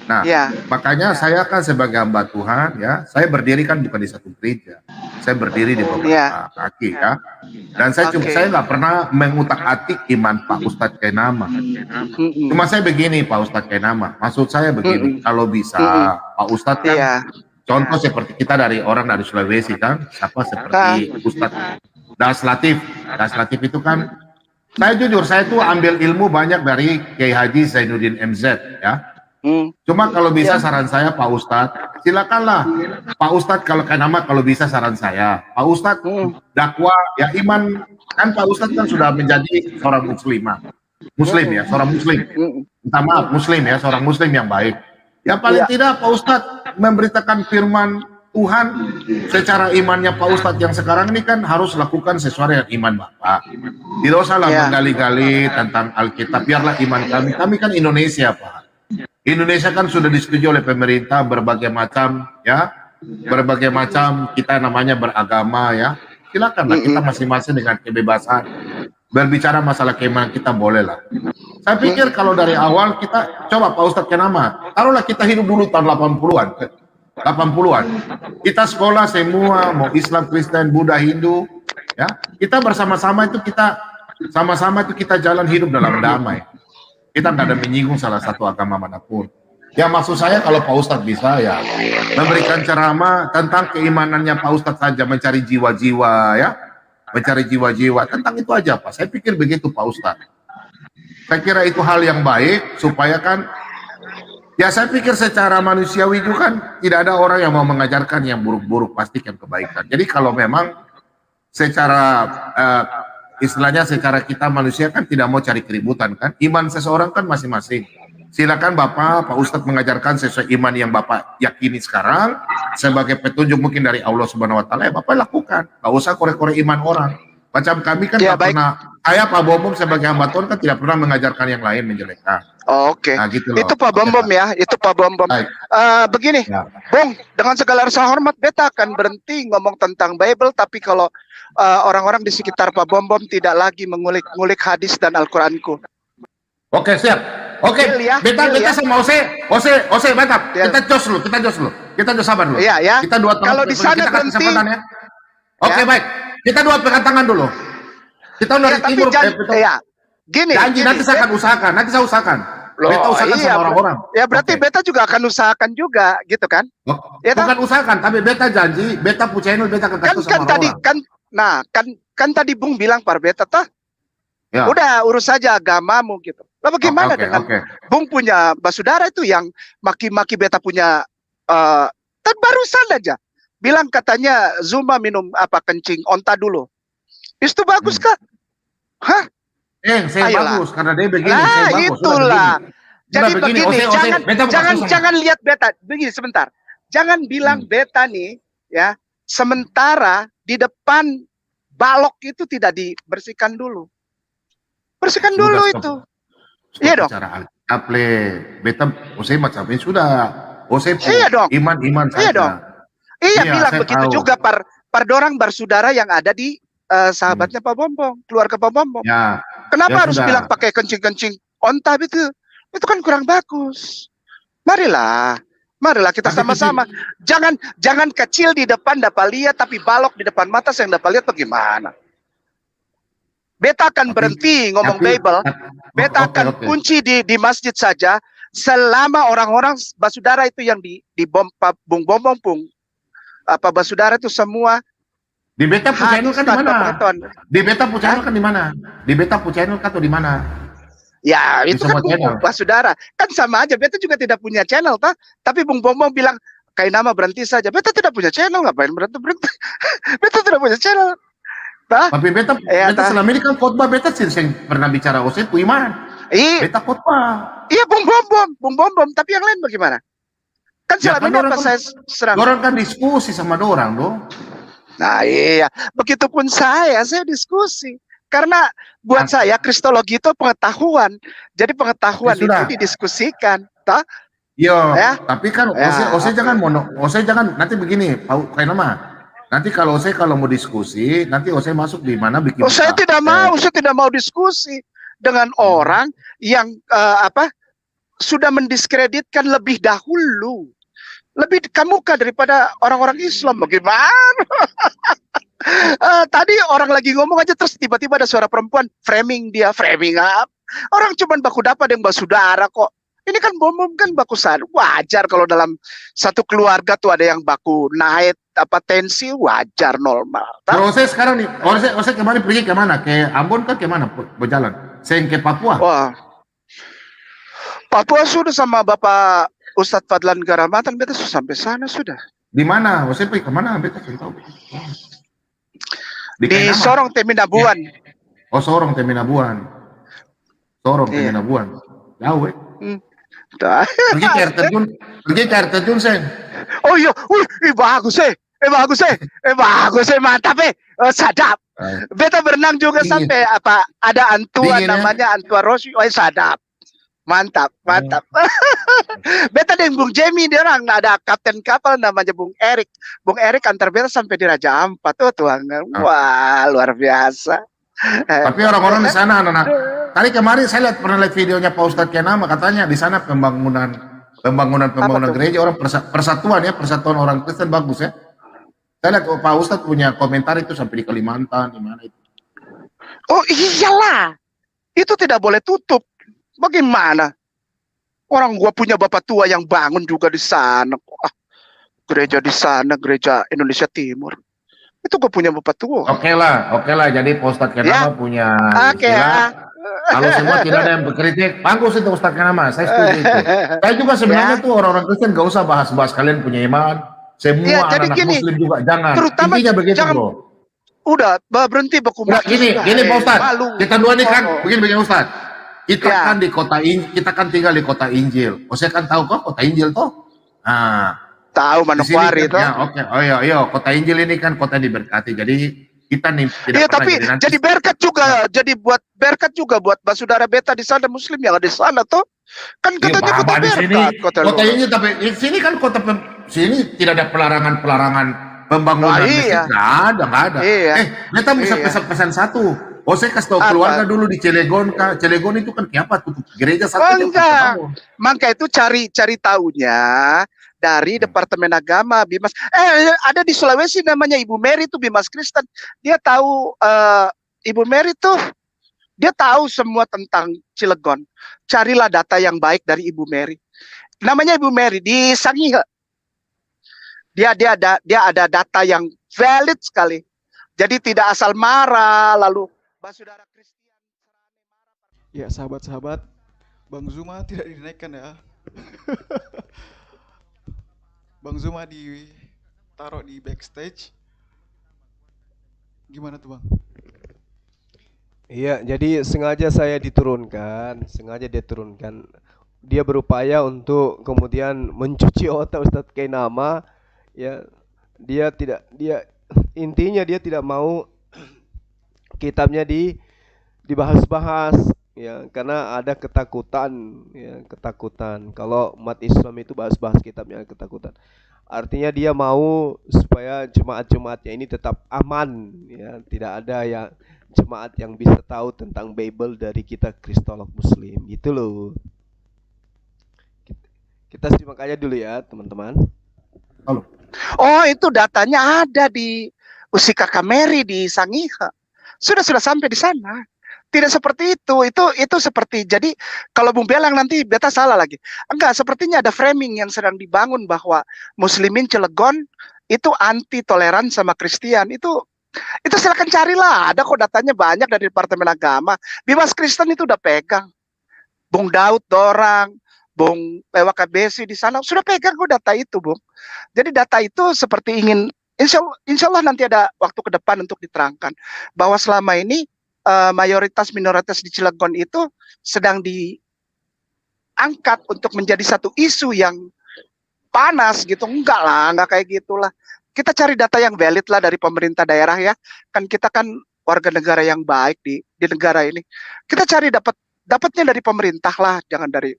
Nah, makanya saya kan sebagai hamba Tuhan, ya, saya berdiri kan bukan di satu gereja. Saya berdiri di beberapa kaki, ya. Dan saya nggak pernah mengutak-atik iman Pak Ustadz Kainama. Cuma saya begini, Pak Ustadz Kainama. Maksud saya begini, kalau bisa Pak Ustadz kan, contoh seperti kita dari orang dari Sulawesi kan, seperti Ustadz Das Latif. Das Latif itu kan, saya jujur, saya tuh ambil ilmu banyak dari Kiai Haji Zainuddin MZ, ya. Cuma kalau bisa saran saya Pak Ustadz, silakanlah Pak Ustadz kalau bisa saran saya, Pak Ustadz dakwah ya iman, kan Pak Ustadz kan sudah menjadi seorang muslim ya, seorang muslim, minta maaf muslim ya, seorang muslim yang baik. Ya paling tidak Pak Ustadz memberitakan firman Tuhan secara imannya Pak Ustadz yang sekarang ini kan harus lakukan sesuai dengan iman Bapak. Tidak usahlah menggali-gali tentang Alkitab, biarlah iman kami kan Indonesia Pak. Indonesia kan sudah disetujui oleh pemerintah berbagai macam kita namanya beragama ya. Silakanlah kita masing-masing dengan kebebasan berbicara masalah keimanan kita boleh lah. Saya pikir kalau dari awal kita coba Pak Ustadz Kenama, taruhlah kita hidup dulu tahun 80-an. 80-an. Kita sekolah semua, mau Islam, Kristen, Buddha, Hindu, ya. Kita bersama-sama itu kita jalan hidup dalam damai. Kita nggak ada menyinggung salah satu agama manapun. Ya maksud saya kalau Pak Ustadz bisa ya memberikan ceramah tentang keimanannya Pak Ustadz saja, mencari jiwa-jiwa ya. Mencari jiwa-jiwa, tentang itu aja Pak. Saya pikir begitu Pak Ustadz. Saya kira itu hal yang baik supaya kan, ya saya pikir secara manusiawi juga kan tidak ada orang yang mau mengajarkan yang buruk-buruk, pastikan kebaikan. Jadi kalau memang secara istilahnya secara kita manusia kan tidak mau cari keributan kan, iman seseorang kan masing-masing. Silakan Bapak, Pak Ustadz mengajarkan sesuai iman yang Bapak yakini sekarang sebagai petunjuk mungkin dari Allah Subhanahu Wa Taala, ya Bapak lakukan. Gak usah korek-korek iman orang. Macam kami kan tidak pernah, saya Pak Bom sebagai hamba Tuhan kan tidak pernah mengajarkan yang lain menjelekkan. Oke, nah, gitu itu Pak Bom ya, itu Pak Bom. Begini, ya. Bung, dengan segala rasa hormat, beta akan berhenti ngomong tentang Bible, tapi kalau orang-orang di sekitar Pak Bom tidak lagi mengulik-ngulik hadis dan Al-Quranku. Oke, siap. Oke, beta sama Ose, mantap. Ya. Kita jos dulu, kita sabar dulu. Iya, ya. Kita dua kalau di sana berhenti. Ya. Oke, baik. Kita dua pegang tangan dulu. Kita dari timur. Gini. Janji nanti saya akan usahakan. Loh, beta usahakan sama orang-orang. Ya berarti beta juga akan usahakan juga, gitu kan? Ya, bukan usahakan, tapi beta janji, beta punya channel, beta akan kasih sama orang. Kan tadi Bung bilang par beta toh. Ya. Udah urus saja agamamu gitu. Lah bagaimana dengan Bung punya basudara itu yang maki-maki beta punya kan barusan aja bilang katanya Zuma minum kencing onta dulu. Itu bagus kah? Hah? Saya bagus karena dia begini, saya bagus. Itulah. Jadi begini, jangan lihat beta. Begini sebentar. Jangan bilang beta nih ya, sementara di depan balok itu tidak dibersihkan dulu. Bersihkan dulu itu. Iya dong. Cara beta macam ini sudah. Iya dong. Iman saja. Iya dong. Iya bilang begitu tahu. Juga par dorang bersaudara yang ada di sahabatnya Pak Bombong, keluarga Pak Bombong. Ya. Kenapa harus bilang pakai kencing-kencing onta itu? Itu kan kurang bagus. Marilah kita sama-sama. Jangan kecil di depan dapat lihat, tapi balok di depan mata yang dapat lihat bagaimana? Beta akan berhenti ngomong Bible. Beta akan kunci di masjid saja selama orang-orang basudara itu yang di Bung Bombong basudara itu semua. Di beta channel kan di mana? Di beta channel kan di mana? Di beta channel kan di mana? Ya, itu kan Bung basudara. Kan sama aja, beta juga tidak punya channel toh. Tapi Bung Bombong bilang kayak nama berhenti saja. Beta tidak punya channel, ngapain berhenti? Beta tidak punya channel. Tapi beta selama ini kan khotbah beta sering pernah bicara itu iman. Beta khotbah. Iya Bung Bombom, tapi yang lain bagaimana? Kan selama ini apa saya serang? Orang kan diskusi sama orang dong. Nah iya, begitupun saya diskusi. Karena buat saya kristologi itu pengetahuan. Jadi pengetahuan itu didiskusikan, toh? Iya, tapi kan Ose jangan nanti begini, kayak nama. Nanti kalau mau diskusi, nanti saya masuk di mana bikin. Saya tidak mau diskusi dengan orang yang sudah mendiskreditkan lebih dahulu, lebih kamuka daripada orang-orang Islam. Bagaimana? Tadi orang lagi ngomong aja terus tiba-tiba ada suara perempuan framing up. Orang cuman baku dapat yang basudara kok. Ini kan bom kan bakusan. Wajar kalau dalam satu keluarga tuh ada yang baku naik tensi, wajar normal. Ose sekarang nih, Ose kemarin pergi ke mana? Ke Ambon kan ke mana berjalan? Saya ke Papua. Wah. Papua sudah sama Bapak Ustadz Fadlan Garamatan, beta sampai sana sudah. Di mana? Ose pergi ke mana? Beta tahu. Di Sorong Teminabuan. Oh, Sorong Teminabuan. Teminabuan. Jauh pergi ke air terjun sen. Oh iya, bagus mantap sadap. Beta berenang juga sampai ada antua namanya Antua Rossi, sadap. Mantap. Beta dengan Bung Jamie dia orang ada kapten kapal namanya Bung Erik. Bung Erik antar beta sampai di Raja Ampat tuh Tuhan. Wah, luar biasa. Tapi orang-orang di sana anak-anak tadi kemarin saya pernah lihat videonya Pak Ustadz Kenama, katanya di sana pembangunan gereja orang persatuan orang Kristen bagus ya. Saya lihat Pak Ustadz punya komentar itu sampai di Kalimantan, di mana itu. Oh iyalah, itu tidak boleh tutup. Bagaimana? Orang gua punya bapak tua yang bangun juga di sana. Gereja di sana, gereja Indonesia Timur. Itu gua punya bapak tua. Oke lah. Jadi Pak Ustadz Kenama punya istilah. Kalau semua tidak ada yang berkritik, bagus itu Ustadz Kenama. Saya setuju itu. Saya juga sebenarnya tuh orang-orang Kristen gak usah bahas-bahas kalian punya iman. Semua anak-anak Muslim juga jangan. Intinya begitu loh. Udah berhenti berkumpul. Gini Pak Ustadz. Kita dua nih kan, begini Ustadz. Kita kan di kota kita kan tinggal di kota Injil. Saya kan tahu kok kota Injil toh. Nah, tahu Manokwari itu. Ya, oke. Oh iya, kota Injil ini kan kota yang diberkati. Jadi kita nih tidak tapi jadi berkat juga, jadi buat berkat juga buat saudara beta di sana Muslim yang ada di sana toh. Kan katanya kota berkat. Kota ini tapi di sini kan kota sini tidak ada pelarangan pembangunan masjid. Nggak ada. Beta bisa pesan satu. Saya kasih tahu keluarga dulu di Cilegon, Cilegon itu kan kenapa tutup gereja satu. Maka itu cari tahunya dari Departemen Agama Bimas. Ada di Sulawesi namanya Ibu Mary itu Bimas Kristen. Dia tahu Ibu Mary tuh dia tahu semua tentang Cilegon. Carilah data yang baik dari Ibu Mary. Namanya Ibu Mary di Sangihe. Dia ada data yang valid sekali. Jadi tidak asal marah lalu saudara Kristian. Ya sahabat-sahabat, Bang Zuma tidak dinaikkan ya. Bang Zuma ditaruh di backstage. Gimana tuh Bang? Iya, jadi sengaja dia turunkan. Dia berupaya untuk kemudian mencuci otak Ustadz Kenama. Ya, intinya dia tidak mau kitabnya dibahas-bahas ya, karena ada ketakutan kalau umat Islam itu bahas-bahas kitabnya, ketakutan. Artinya dia mau supaya jemaat-jemaatnya ini tetap aman ya, tidak ada yang jemaat yang bisa tahu tentang Bible dari kita Kristolog Muslim gitu loh. Kita simak aja dulu ya teman-teman. Halo. Oh itu datanya ada di Usika Kameri di Sangihe. Sudah sampai di sana. Tidak seperti itu. Itu seperti, jadi kalau Bung Belang nanti beta salah lagi. Enggak, sepertinya ada framing yang sedang dibangun bahwa Muslimin Cilegon itu anti toleran sama Kristen. Itu silakan carilah. Ada kok datanya banyak dari Departemen Agama. Bimas Kristen itu udah pegang. Bung Daud Dorang, Bung PWKBC di sana sudah pegang kok data itu, Bung. Jadi data itu seperti ingin Insya Allah nanti ada waktu ke depan untuk diterangkan bahwa selama ini mayoritas minoritas di Cilegon itu sedang diangkat untuk menjadi satu isu yang panas gitu. Enggak kayak gitulah. Kita cari data yang valid lah dari pemerintah daerah ya. Kan kita kan warga negara yang baik di negara ini. Kita cari dapatnya dari pemerintah lah, jangan dari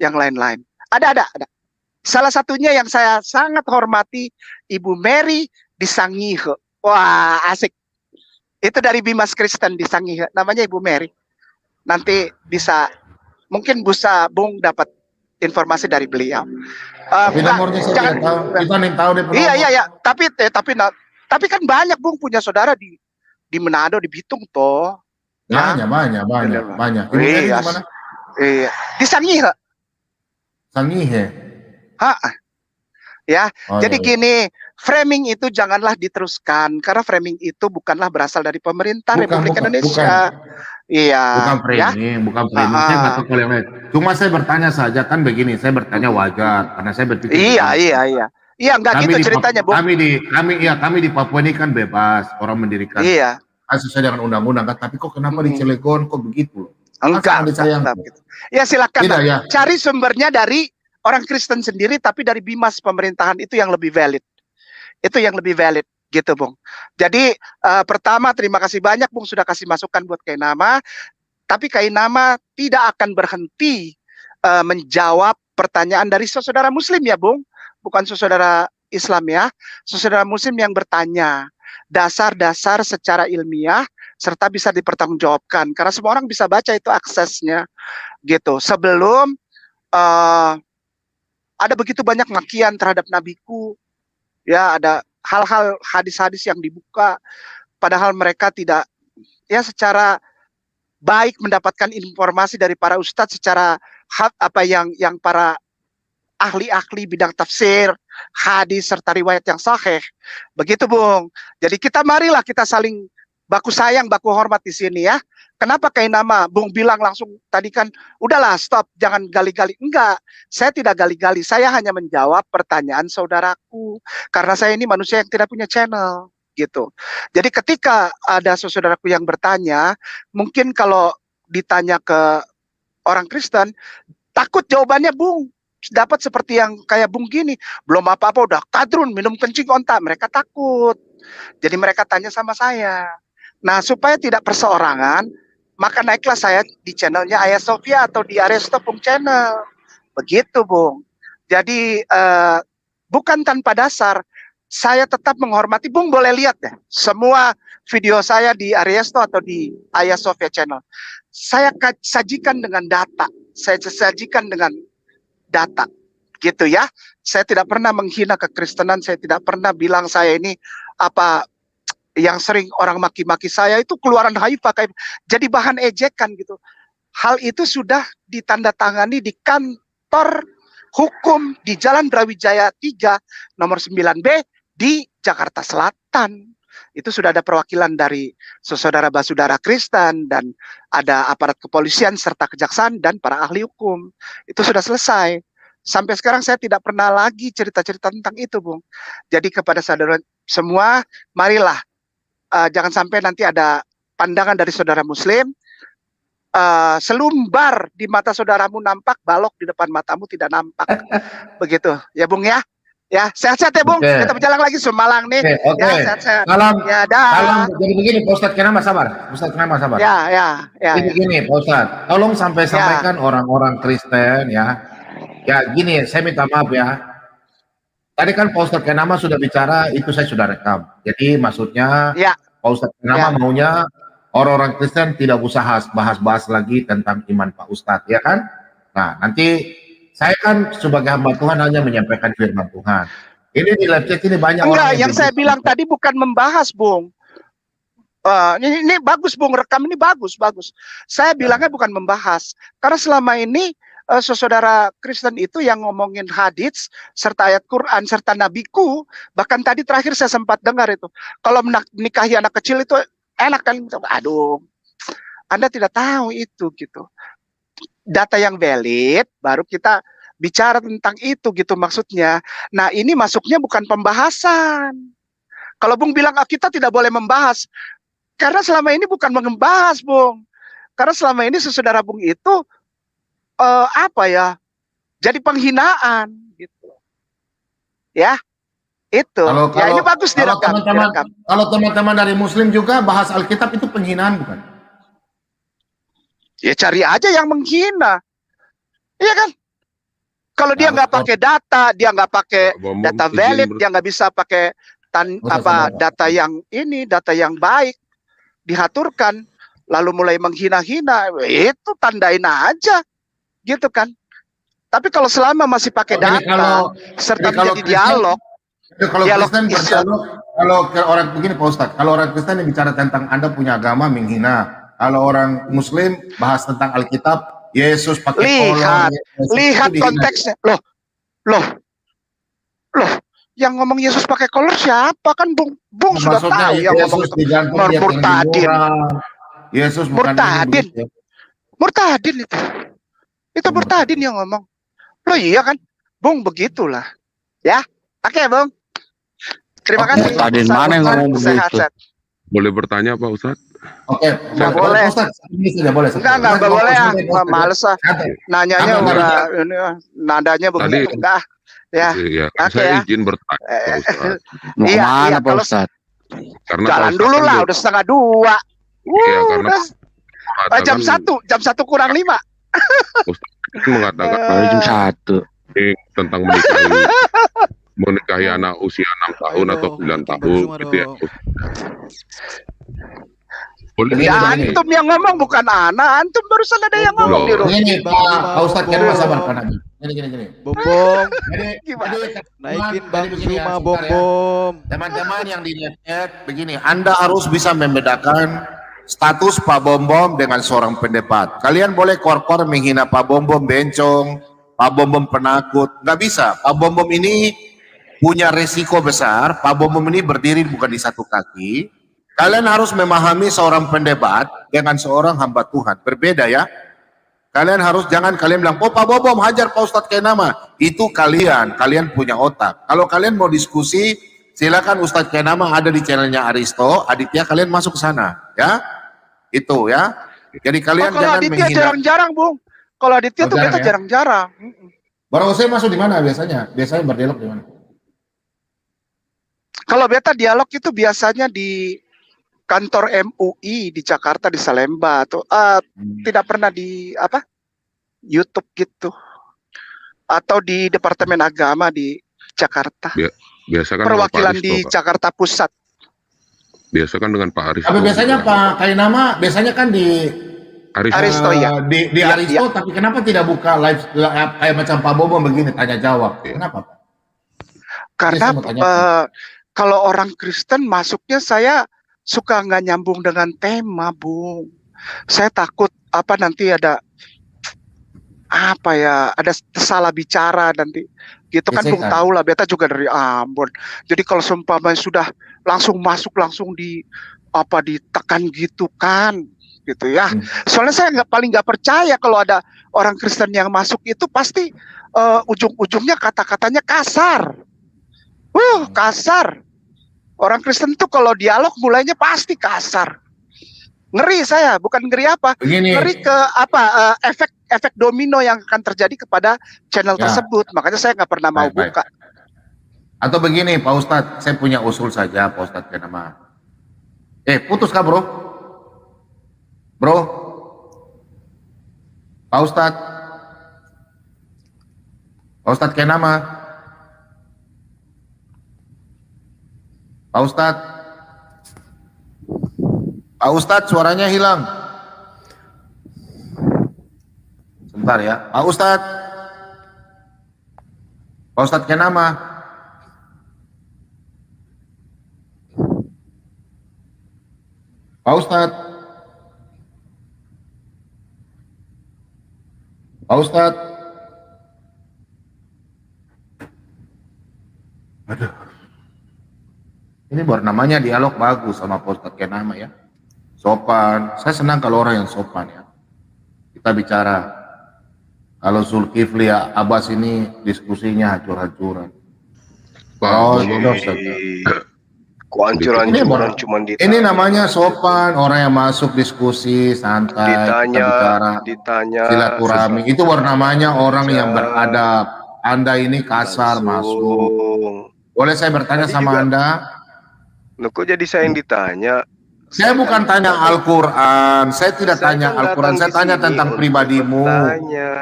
yang lain-lain. Ada. Salah satunya yang saya sangat hormati Ibu Mary di Sangihe. Wah, asik. Itu dari Bimas Kristen di Sangihe. Namanya Ibu Mary. Nanti mungkin bisa Bung dapat informasi dari beliau. Nomornya saya tidak tahu. Kita nih tahu deh. Iya. Tapi kan banyak Bung punya saudara di Manado, di Bitung toh. Banyak. Ibu Mary di mana? Iya. Di Sangihe. Ya, jadi gini, framing itu janganlah diteruskan karena framing itu bukanlah berasal dari pemerintah Republik Indonesia. Bukan framing. Saya nggak tahu kalau yang lain. Cuma saya bertanya saja kan begini, saya bertanya wajar karena saya berpikir. Iya, enggak gitu ceritanya, Bu. Kami di Papua ini kan bebas orang mendirikan. Iya. Sesuai dengan undang-undang kan, tapi kok kenapa di Cilegon kok begitu? Enggak. Ya silakan ya. Cari sumbernya dari orang Kristen sendiri, tapi dari Bimas pemerintahan itu yang lebih valid. Itu yang lebih valid, gitu, Bung. Jadi pertama terima kasih banyak, Bung, sudah kasih masukan buat Kainama. Tapi Kainama tidak akan berhenti menjawab pertanyaan dari saudara Muslim ya, Bung. Bukan saudara Islam ya. Saudara Muslim yang bertanya dasar-dasar secara ilmiah serta bisa dipertanggungjawabkan karena semua orang bisa baca itu aksesnya gitu. Sebelum ada begitu banyak makian terhadap nabiku, ya ada hal-hal hadis-hadis yang dibuka, padahal mereka tidak ya secara baik mendapatkan informasi dari para ustadz secara apa yang para ahli-ahli bidang tafsir, hadis serta riwayat yang sahih. Begitu, Bung. Jadi marilah kita saling baku sayang, baku hormat di sini ya. Kenapa kayak nama Bung bilang langsung tadi kan, udahlah stop, jangan gali-gali. Enggak, saya tidak gali-gali. Saya hanya menjawab pertanyaan saudaraku. Karena saya ini manusia yang tidak punya channel. Gitu. Jadi ketika ada saudaraku yang bertanya, mungkin kalau ditanya ke orang Kristen, takut jawabannya Bung dapat seperti yang kayak Bung gini, belum apa-apa udah kadrun minum kencing onta, mereka takut. Jadi mereka tanya sama saya. Nah, supaya tidak perseorangan, maka naiklah saya di channelnya Ayah Sofia atau di Aresto Bung Channel. Begitu, Bung. Jadi bukan tanpa dasar, saya tetap menghormati. Bung boleh lihat ya, semua video saya di Aresto atau di Ayah Sofia Channel. Saya sajikan dengan data, saya sajikan dengan data, gitu ya. Saya tidak pernah menghina kekristenan, saya tidak pernah bilang saya ini apa yang sering orang maki-maki saya itu keluaran Haifa kayak jadi bahan ejekan gitu. Hal itu sudah ditandatangani di kantor hukum di Jalan Brawijaya 3 nomor 9B di Jakarta Selatan. Itu sudah ada perwakilan dari saudara basudara Kristen dan ada aparat kepolisian serta kejaksaan dan para ahli hukum. Itu sudah selesai. Sampai sekarang saya tidak pernah lagi cerita-cerita tentang itu, Bung. Jadi kepada saudara semua, marilah jangan sampai nanti ada pandangan dari saudara Muslim, selumbar di mata saudaramu nampak, balok di depan matamu tidak nampak. Begitu, ya Bung ya. Ya, sehat-sehat ya Bung. Kita berjalan lagi Sumalang nih. Ya, sehat-sehat. Ya, jadi begini, Pak Ustadz Kenama sabar. Ustadz Kenama sabar. Ya. Jadi begini, Pak Ustadz, tolong sampaikan orang-orang Kristen ya. Ya, gini, saya minta maaf ya. Tadi kan Pak Ustadz Kenama sudah bicara, itu saya sudah rekam. Jadi maksudnya Pak Ustadz Kenama maunya orang-orang Kristen tidak usah bahas-bahas lagi tentang iman Pak Ustadz, ya kan? Nah, nanti saya kan sebagai hamba Tuhan hanya menyampaikan firman Tuhan. Ini di live chat ini banyak orang yang saya bilang tadi bukan membahas, Bung. Ini bagus, Bung, rekam ini bagus. Saya bilangnya bukan membahas. Karena selama ini saudara Kristen itu yang ngomongin hadits serta ayat Quran serta nabiku, bahkan tadi terakhir saya sempat dengar itu. Kalau menikahi anak kecil itu enak kan? Aduh, Anda tidak tahu itu gitu. Data yang valid baru kita bicara tentang itu gitu maksudnya. Nah, ini masuknya bukan pembahasan. Kalau Bung bilang kita tidak boleh membahas, karena selama ini bukan membahas, Bung. Karena selama ini saudara Bung itu jadi penghinaan gitu. Ya. Itu. Ini bagus direkam. Kalau teman-teman dari Muslim juga bahas Alkitab itu penghinaan bukan? Ya cari aja yang menghina, iya kan? Kalau dia nggak pakai data, dia nggak pakai data valid, dia nggak bisa pakai data yang data yang baik, diaturkan, lalu mulai menghina-hina, itu tandain aja, gitu kan? Tapi kalau selama masih pakai data, serta menjadi dialog, kalau orang begini Pak Ustadz, kalau orang Kristen yang bicara tentang Anda punya agama menghina. Kalau orang Muslim bahas tentang Alkitab, Yesus pakai kolor. Lihat konteksnya. Loh. Yang ngomong Yesus pakai kolor siapa kan Bung sudah tahu yang ngomong murtadin. Yesus bukan murtadin itu. Itu murtadin yang ngomong. Loh iya kan? Bung begitulah. Ya. Oke, Bung. Terima kasih. Murtadin mana yang ngomong begitu? Boleh bertanya Pak Ustadz? Oke, nggak boleh. Enggak boleh ya. Males lah. Nanyanya udah nadanya begitu. Enggak. Ya. Saya izin bertanya Pak Ustadz. Iya, Pak Ustadz. Jalan dulu lah, udah 1:30. Jam 1 kurang 5. Ustadz mengatakan jam 1 tentang menikahi anak usia 6 tahun atau 9 tahun gitu ya. Ya antum yang ngomong bukan anak, antum barusan ada yang ngomong di rumah. Ini Pak Ustadz Kenama sabar Pak Nabi. Gini. Bombom. Gimana? Naikin Bang Zuma Bombom. Teman-teman yang di net begini, Anda harus bisa membedakan status Pak Bombom dengan seorang pendebat. Kalian boleh kor-kor menghina Pak Bombom bencong, Pak Bombom penakut, nggak bisa. Pak Bombom ini punya resiko besar. Pak Bombom ini berdiri bukan di satu kaki. Kalian harus memahami seorang pendebat dengan seorang hamba Tuhan. Berbeda ya. Kalian harus, jangan kalian bilang, oh Pak Bombom hajar Pak Ustadz Kenama. Itu kalian punya otak. Kalau kalian mau diskusi, silakan Ustadz Kenama ada di channelnya Aristo, Aditya kalian masuk ke sana. Ya, itu ya. Jadi kalian kalau jangan Aditya menghina. jarang-jarang, Bung. Kalau Aditya tuh kita jarang-jarang. Baru saya masuk di mana biasanya? Biasanya berdialog di mana? Kalau beta dialog itu biasanya di kantor MUI di Jakarta di Salemba atau tidak pernah di YouTube gitu atau di Departemen Agama di Jakarta. Biasa kan perwakilan Aristo, di Pak. Jakarta Pusat. Biasa kan dengan Pak Aristo. Tapi biasanya Pak Kainama biasanya kan di Aristo ya. Di Aristo, tapi kenapa tidak buka live kayak macam Pak Bobo begini tanya jawab? Kenapa Pak? Karena kalau orang Kristen masuknya saya suka nggak nyambung dengan tema, Bung. Saya takut nanti ada ada salah bicara nanti. Gitu kan Bung tahu lah, beta juga dari Ambon. Jadi kalau seumpamanya sudah langsung masuk langsung ditekan gitu kan, gitu ya. Soalnya saya paling nggak percaya kalau ada orang Kristen yang masuk itu pasti ujung-ujungnya kata-katanya kasar. Kasar. Orang Kristen tuh kalau dialog mulainya pasti kasar. Ngeri saya, bukan ngeri apa? Ngeri ke efek domino yang akan terjadi kepada channel tersebut. Makanya saya nggak pernah mau buka. Atau begini Pak Ustadz, saya punya usul saja Pak Ustadz Kenama. Putus kah bro? Bro? Pak Ustadz? Pak Ustadz Kenama? Pak Ustadz? Pak Ustadz suaranya hilang. Sebentar ya. Pak Ustadz? Pak Ustadz Kenama? Pak Ustadz? Pak Ustadz? Aduh. Ini baru namanya dialog bagus sama Pak Ustadz Kenama ya. Sopan. Saya senang kalau orang yang sopan ya. Kita bicara. Kalau Zulkifli ya, Abbas ini diskusinya hancur-hancuran. Hancur-hancuran cuma ditanya. Ini namanya sopan, orang yang masuk diskusi santai, ditanya silaturahmi. Itu baru namanya orang yang beradab. Anda ini kasar masuk. Boleh saya bertanya sama Anda? Loh, kok jadi saya yang ditanya? Saya bukan tanya Al-Quran, saya tidak tanya Al-Quran, saya tanya tentang pribadimu.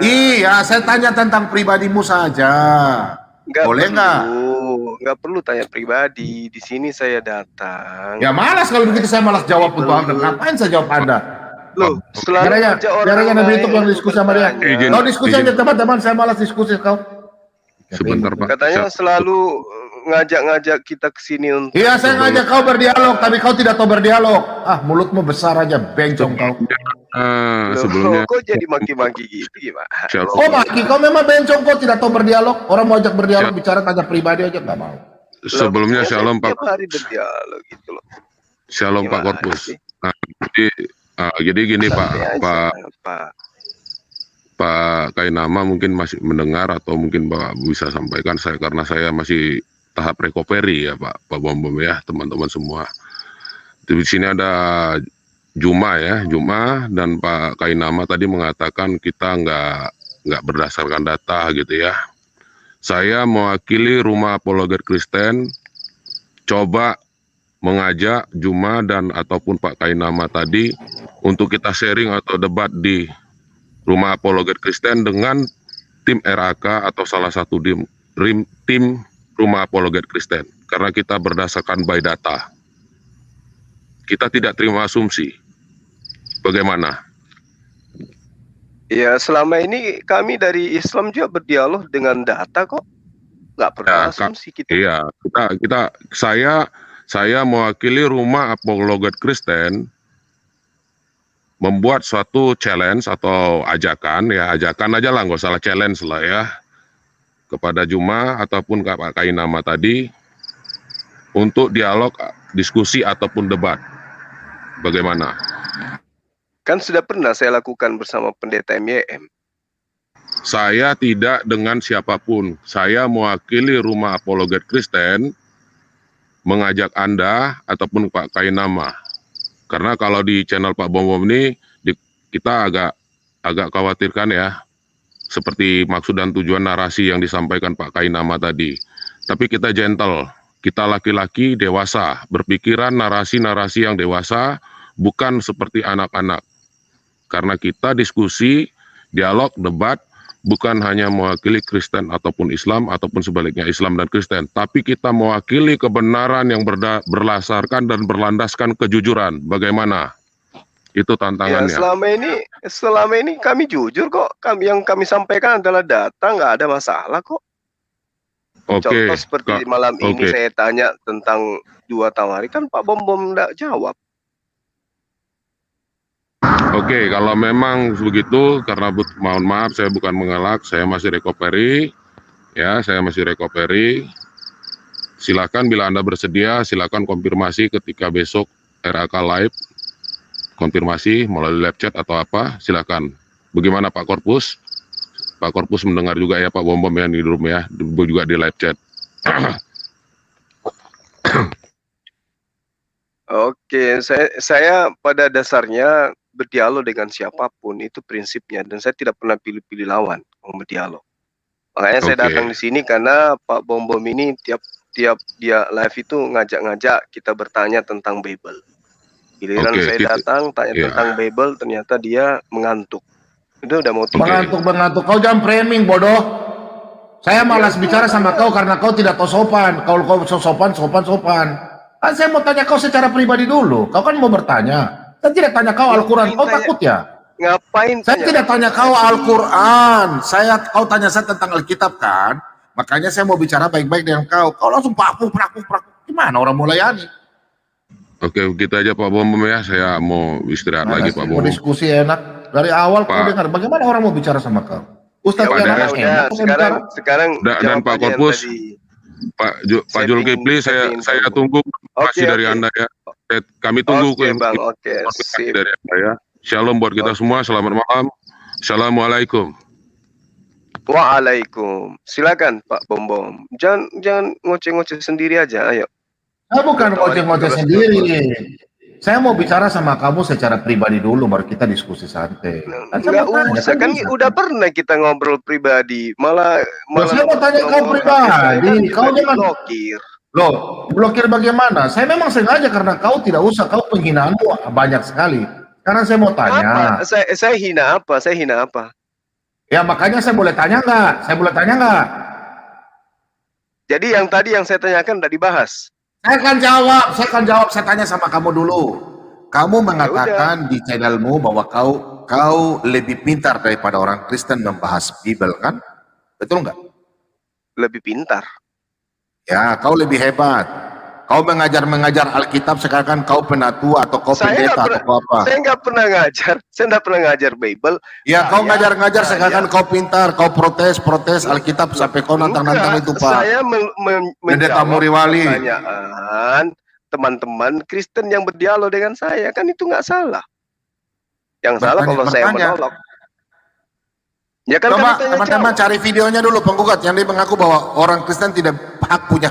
Iya, saya tanya tentang pribadimu saja. Boleh nggak? Nggak perlu tanya pribadi. Di sini saya datang. Ya malas kalau begitu, saya malas jawab untuk Anda. Ngapain saya jawab Anda? Loh, selalu aja orang nabi itu yang diskusi sama dia. Kau diskusi aja teman-teman, saya malas diskusi kau. Sebentar Pak. Katanya selalu ngajak-ngajak kita ke sini untuk. Iya, saya ngajak kau berdialog, tapi kau tidak tahu berdialog. Mulutmu besar aja, bencong kau. Sebelumnya. Kok jadi maki-maki gitu gimana? Oh maki, kau memang bencong, kau tidak tahu berdialog. Orang mau ajak berdialog, bicara tanya pribadi aja nggak mau. Sebelumnya shalom Pak. Tiap hari berdialog gitu loh. Shalom Pak Korpus. Jadi gini Pak Kainama mungkin masih mendengar atau mungkin Bapak bisa sampaikan saya, karena saya masih tahap recovery ya Pak Bom ya teman-teman semua. Di sini ada Juma dan Pak Kainama tadi mengatakan kita nggak berdasarkan data gitu ya. Saya mewakili Rumah Apologet Kristen coba mengajak Juma dan ataupun Pak Kainama tadi untuk kita sharing atau debat di Rumah Apologet Kristen dengan tim RAK atau salah satu tim Rumah Apologet Kristen, karena kita berdasarkan by data. Kita tidak terima asumsi. Bagaimana? Ya, selama ini kami dari Islam juga berdialog dengan data kok. Nggak pernah asumsi kita. Iya, saya mewakili Rumah Apologet Kristen membuat suatu challenge atau ajakan, ya ajakan aja lah, nggak salah challenge lah ya, kepada Juma ataupun Pak Kainama tadi untuk dialog, diskusi ataupun debat. Bagaimana? Kan sudah pernah saya lakukan bersama pendeta MYM. Saya tidak dengan siapapun. Saya mewakili Rumah Apologet Kristen mengajak Anda ataupun Pak Kainama. Karena kalau di channel Pak Bom Bom ini kita agak khawatirkan ya, seperti maksud dan tujuan narasi yang disampaikan Pak Kainama tadi. Tapi kita gentle, kita laki-laki dewasa, berpikiran narasi-narasi yang dewasa, bukan seperti anak-anak. Karena kita diskusi, dialog, debat, bukan hanya mewakili Kristen ataupun Islam, ataupun sebaliknya Islam dan Kristen, tapi kita mewakili kebenaran yang berdasarkan dan berlandaskan kejujuran. Bagaimana? Itu tantangannya. Ya, selama ini kami jujur kok. Yang kami sampaikan adalah data, nggak ada masalah kok. Contoh seperti malam ini saya tanya tentang 2 Tawari, kan Pak Bom Bom nggak jawab. Oke, kalau memang begitu, karena mohon maaf saya bukan mengelak, saya masih recovery, ya, saya masih recovery. Silakan bila Anda bersedia, silakan konfirmasi ketika besok RAK live, konfirmasi melalui live chat atau apa, silakan. Bagaimana Pak Korpus? Pak Korpus mendengar juga ya Pak Bom Bom yang di room ya, juga di live chat. Oke, saya pada dasarnya berdialog dengan siapapun, itu prinsipnya, dan saya tidak pernah pilih-pilih lawan mau berdialog. Makanya saya datang di sini karena Pak Bom Bom ini tiap dia live itu ngajak-ngajak kita bertanya tentang Bible. Giliran saya datang tanya tentang Bible, ternyata dia mengantuk. Itu udah mau tidur. Mengantuk. Kau jangan framing, bodoh. Saya malas bicara sama kau karena kau tidak tahu sopan. Kalau kau sopan. Kan saya mau tanya kau secara pribadi dulu. Kau kan mau bertanya. Saya tidak tanya kau Al-Quran. Kau takut ya? Ngapain? Saya tidak tanya kau Al-Quran. Kau tanya saya tentang Alkitab kan? Makanya saya mau bicara baik-baik dengan kau. Kau langsung prakuk. Gimana orang mau layani? Oke, kita aja Pak Bom Bom ya. Saya mau istirahat lagi Pak Bom Bom. Mau diskusi enak. Dari awal kau dengar. Bagaimana orang mau bicara sama kau? Ustaz sekarang dan Pak Korpus, Pak Zulkifli, saya tunggu masih dari Anda ya. Kami tunggu sip. dari Anda ya. Shalom buat kita semua. Selamat malam. Assalamualaikum. Waalaikum. Silakan Pak Bom Bom. Jangan ngoceh-ngoceh sendiri aja. Ayo. Saya bukan ngoceh-ngoceh sendiri. Saya mau bicara sama kamu secara pribadi dulu, baru kita diskusi santai. Enggak usah, kan udah pernah kita ngobrol pribadi. Malah saya mau tanya kau pribadi. Kau jangan blokir. Loh, blokir bagaimana? Saya memang sengaja karena kau tidak usah. Kau penghinaanmu banyak sekali. Karena saya mau tanya. Saya hina apa? Saya hina apa? Ya makanya saya boleh tanya nggak? Jadi yang tadi yang saya tanyakan tidak dibahas. Saya akan jawab. Saya tanya sama kamu dulu. Kamu mengatakan di channelmu bahwa kau lebih pintar daripada orang Kristen membahas Bible, kan? Betul nggak? Lebih pintar. Ya, kau lebih hebat. Kau mengajar Alkitab, sekarang kau penatua atau kau pendeta atau apa? Saya nggak pernah ngajar Bible. Ya, kau ngajar sekarang kau pintar, kau protes Alkitab sampai kau nantang itu Pak. Saya menjawab pertanyaan teman-teman Kristen yang berdialog dengan saya, kan itu nggak salah. Yang salah kalau saya menolak. Ya kan, coba teman-teman cari videonya dulu penggugat yang dia mengaku bahwa orang Kristen tidak hak punya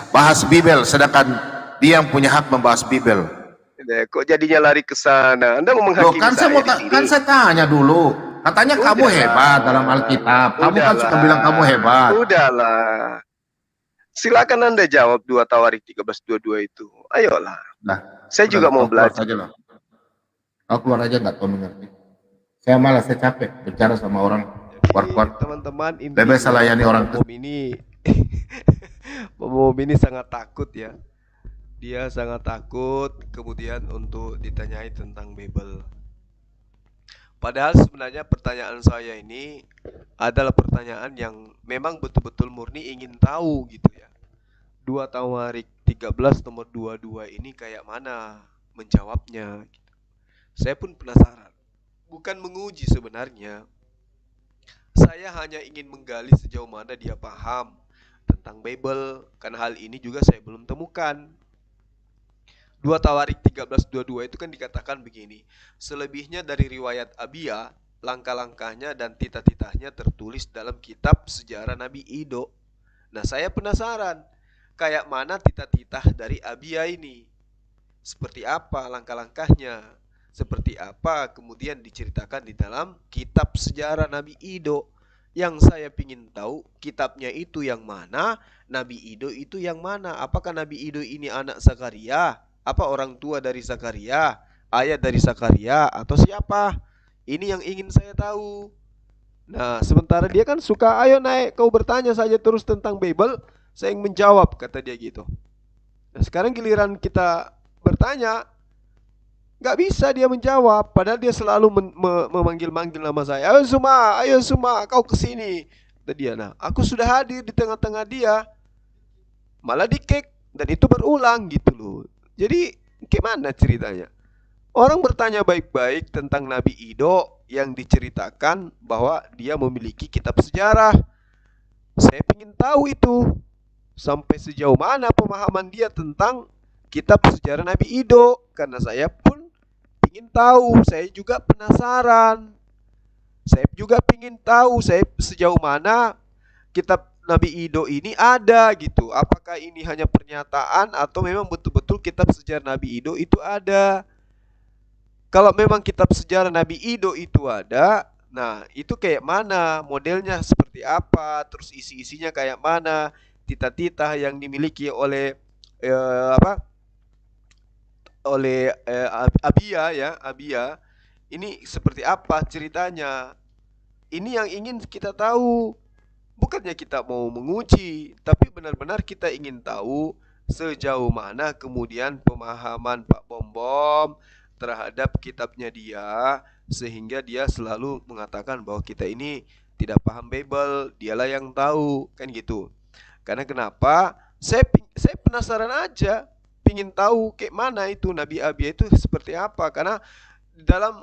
bahas Bible, sedangkan dia yang punya hak membahas Bible. Kok jadinya lari ke sana? Anda mau menghakimi kan saya tanya dulu. Katanya kamu hebat dalam Alkitab. Kamu kan suka bilang kamu hebat. Udahlah. Silakan Anda jawab 2 Tawarik 13:22 itu. Ayolah. Nah, saya juga mau belajar. Aku keluar aja nggak tahu mengerti. Saya malas, saya capek bicara sama orang. Teman-teman, bebas layani orang Pak Bom ini sangat takut ya. Dia sangat takut kemudian untuk ditanyai tentang Bible. Padahal sebenarnya pertanyaan saya ini adalah pertanyaan yang memang betul-betul murni ingin tahu gitu ya. 2 Tawarik 13 nomor 22 ini kayak mana menjawabnya gitu. Saya pun penasaran. Bukan menguji sebenarnya. Saya hanya ingin menggali sejauh mana dia paham tentang Bible, karena hal ini juga saya belum temukan. 2 Tawarik 13:22 itu kan dikatakan begini, selebihnya dari riwayat Abia, langkah-langkahnya dan titah-titahnya tertulis dalam kitab sejarah Nabi Ido. Nah, saya penasaran, kayak mana titah-titah dari Abia ini? Seperti apa langkah-langkahnya? Seperti apa kemudian diceritakan di dalam kitab sejarah Nabi Ido? Yang saya ingin tahu, kitabnya itu yang mana, Nabi Ido itu yang mana? Apakah Nabi Ido ini anak Zakaria? Apa orang tua dari Zakaria, ayah dari Zakaria, atau siapa? Ini yang ingin saya tahu. Nah, sementara dia kan suka, ayo naik, kau bertanya saja terus tentang Bible, saya yang menjawab, kata dia gitu. Nah, sekarang giliran kita bertanya, nggak bisa dia menjawab, padahal dia selalu memanggil-manggil nama saya. Ayo Suma, kau kesini. Kata dia, nah, aku sudah hadir di tengah-tengah dia, malah di-kick, dan itu berulang gitu loh. Jadi gimana ceritanya? Orang bertanya baik-baik tentang Nabi Ido yang diceritakan bahwa dia memiliki kitab sejarah. Saya ingin tahu itu sampai sejauh mana pemahaman dia tentang kitab sejarah Nabi Ido, karena saya pun ingin tahu, saya juga penasaran. Saya juga ingin tahu sejauh mana kitab Nabi Ido ini ada gitu. Apakah ini hanya pernyataan atau memang betul-betul kitab sejarah Nabi Ido itu ada? Kalau memang kitab sejarah Nabi Ido itu ada, nah itu kayak mana? Modelnya seperti apa? Terus isi-isinya kayak mana? Titah-titah yang dimiliki oleh Abia ya, Abia. Ini seperti apa ceritanya? Ini yang ingin kita tahu. Bukannya kita mau menguji, tapi benar-benar kita ingin tahu sejauh mana kemudian pemahaman Pak Bom terhadap kitabnya dia, sehingga dia selalu mengatakan bahwa kita ini tidak paham Bible, dialah yang tahu, kan gitu. Karena kenapa? Saya penasaran aja, pingin tahu kayak mana itu Nabi Abia itu seperti apa. Karena dalam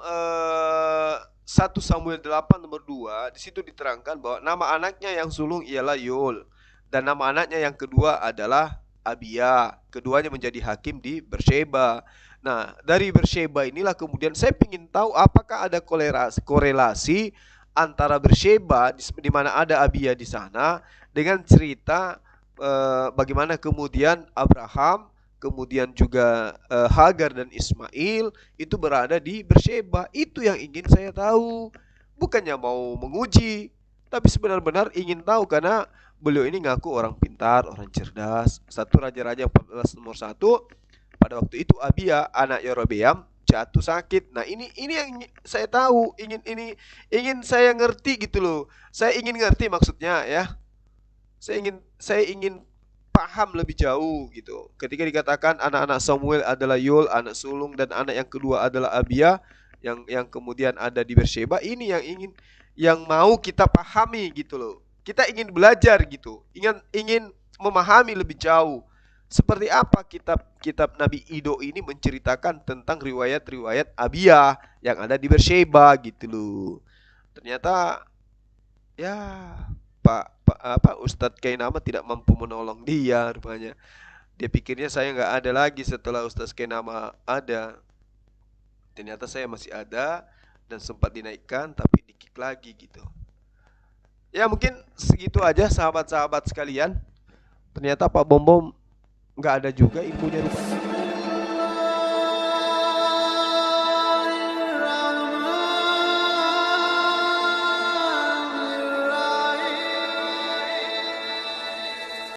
1 Samuel 8 nomor 2 di situ diterangkan bahwa nama anaknya yang sulung ialah Yol, dan nama anaknya yang kedua adalah Abia. Keduanya menjadi hakim di Beersheba. Nah, dari Beersheba inilah kemudian saya ingin tahu apakah ada korelasi antara Beersheba di mana ada Abia di sana dengan cerita bagaimana kemudian Abraham, kemudian juga Hagar dan Ismail itu berada di Beersheba. Itu yang ingin saya tahu. Bukannya mau menguji, tapi sebenar-benar ingin tahu, karena beliau ini ngaku orang pintar, orang cerdas. 1 Raja-Raja 14 nomor 1, pada waktu itu Abia anak Yerobeam jatuh sakit. Nah, ini yang saya tahu, ingin saya ngerti gitu loh. Saya ingin ngerti maksudnya ya. Saya ingin paham lebih jauh gitu. Ketika dikatakan anak-anak Samuel adalah Yol, anak sulung, dan anak yang kedua adalah Abia yang kemudian ada di Beersheba, ini yang mau kita pahami gitu loh. Kita ingin belajar gitu. Ingin memahami lebih jauh. Seperti apa kitab Nabi Ido ini menceritakan tentang riwayat-riwayat Abia yang ada di Beersheba gitu loh. Ternyata ya Ustadz Kainama tidak mampu menolong dia rupanya. Dia pikirnya saya nggak ada lagi setelah Ustadz Kainama ada. Ternyata saya masih ada dan sempat dinaikkan tapi di-kick lagi gitu. Ya mungkin segitu aja sahabat-sahabat sekalian. Ternyata Pak Bom nggak ada juga infonya rupanya.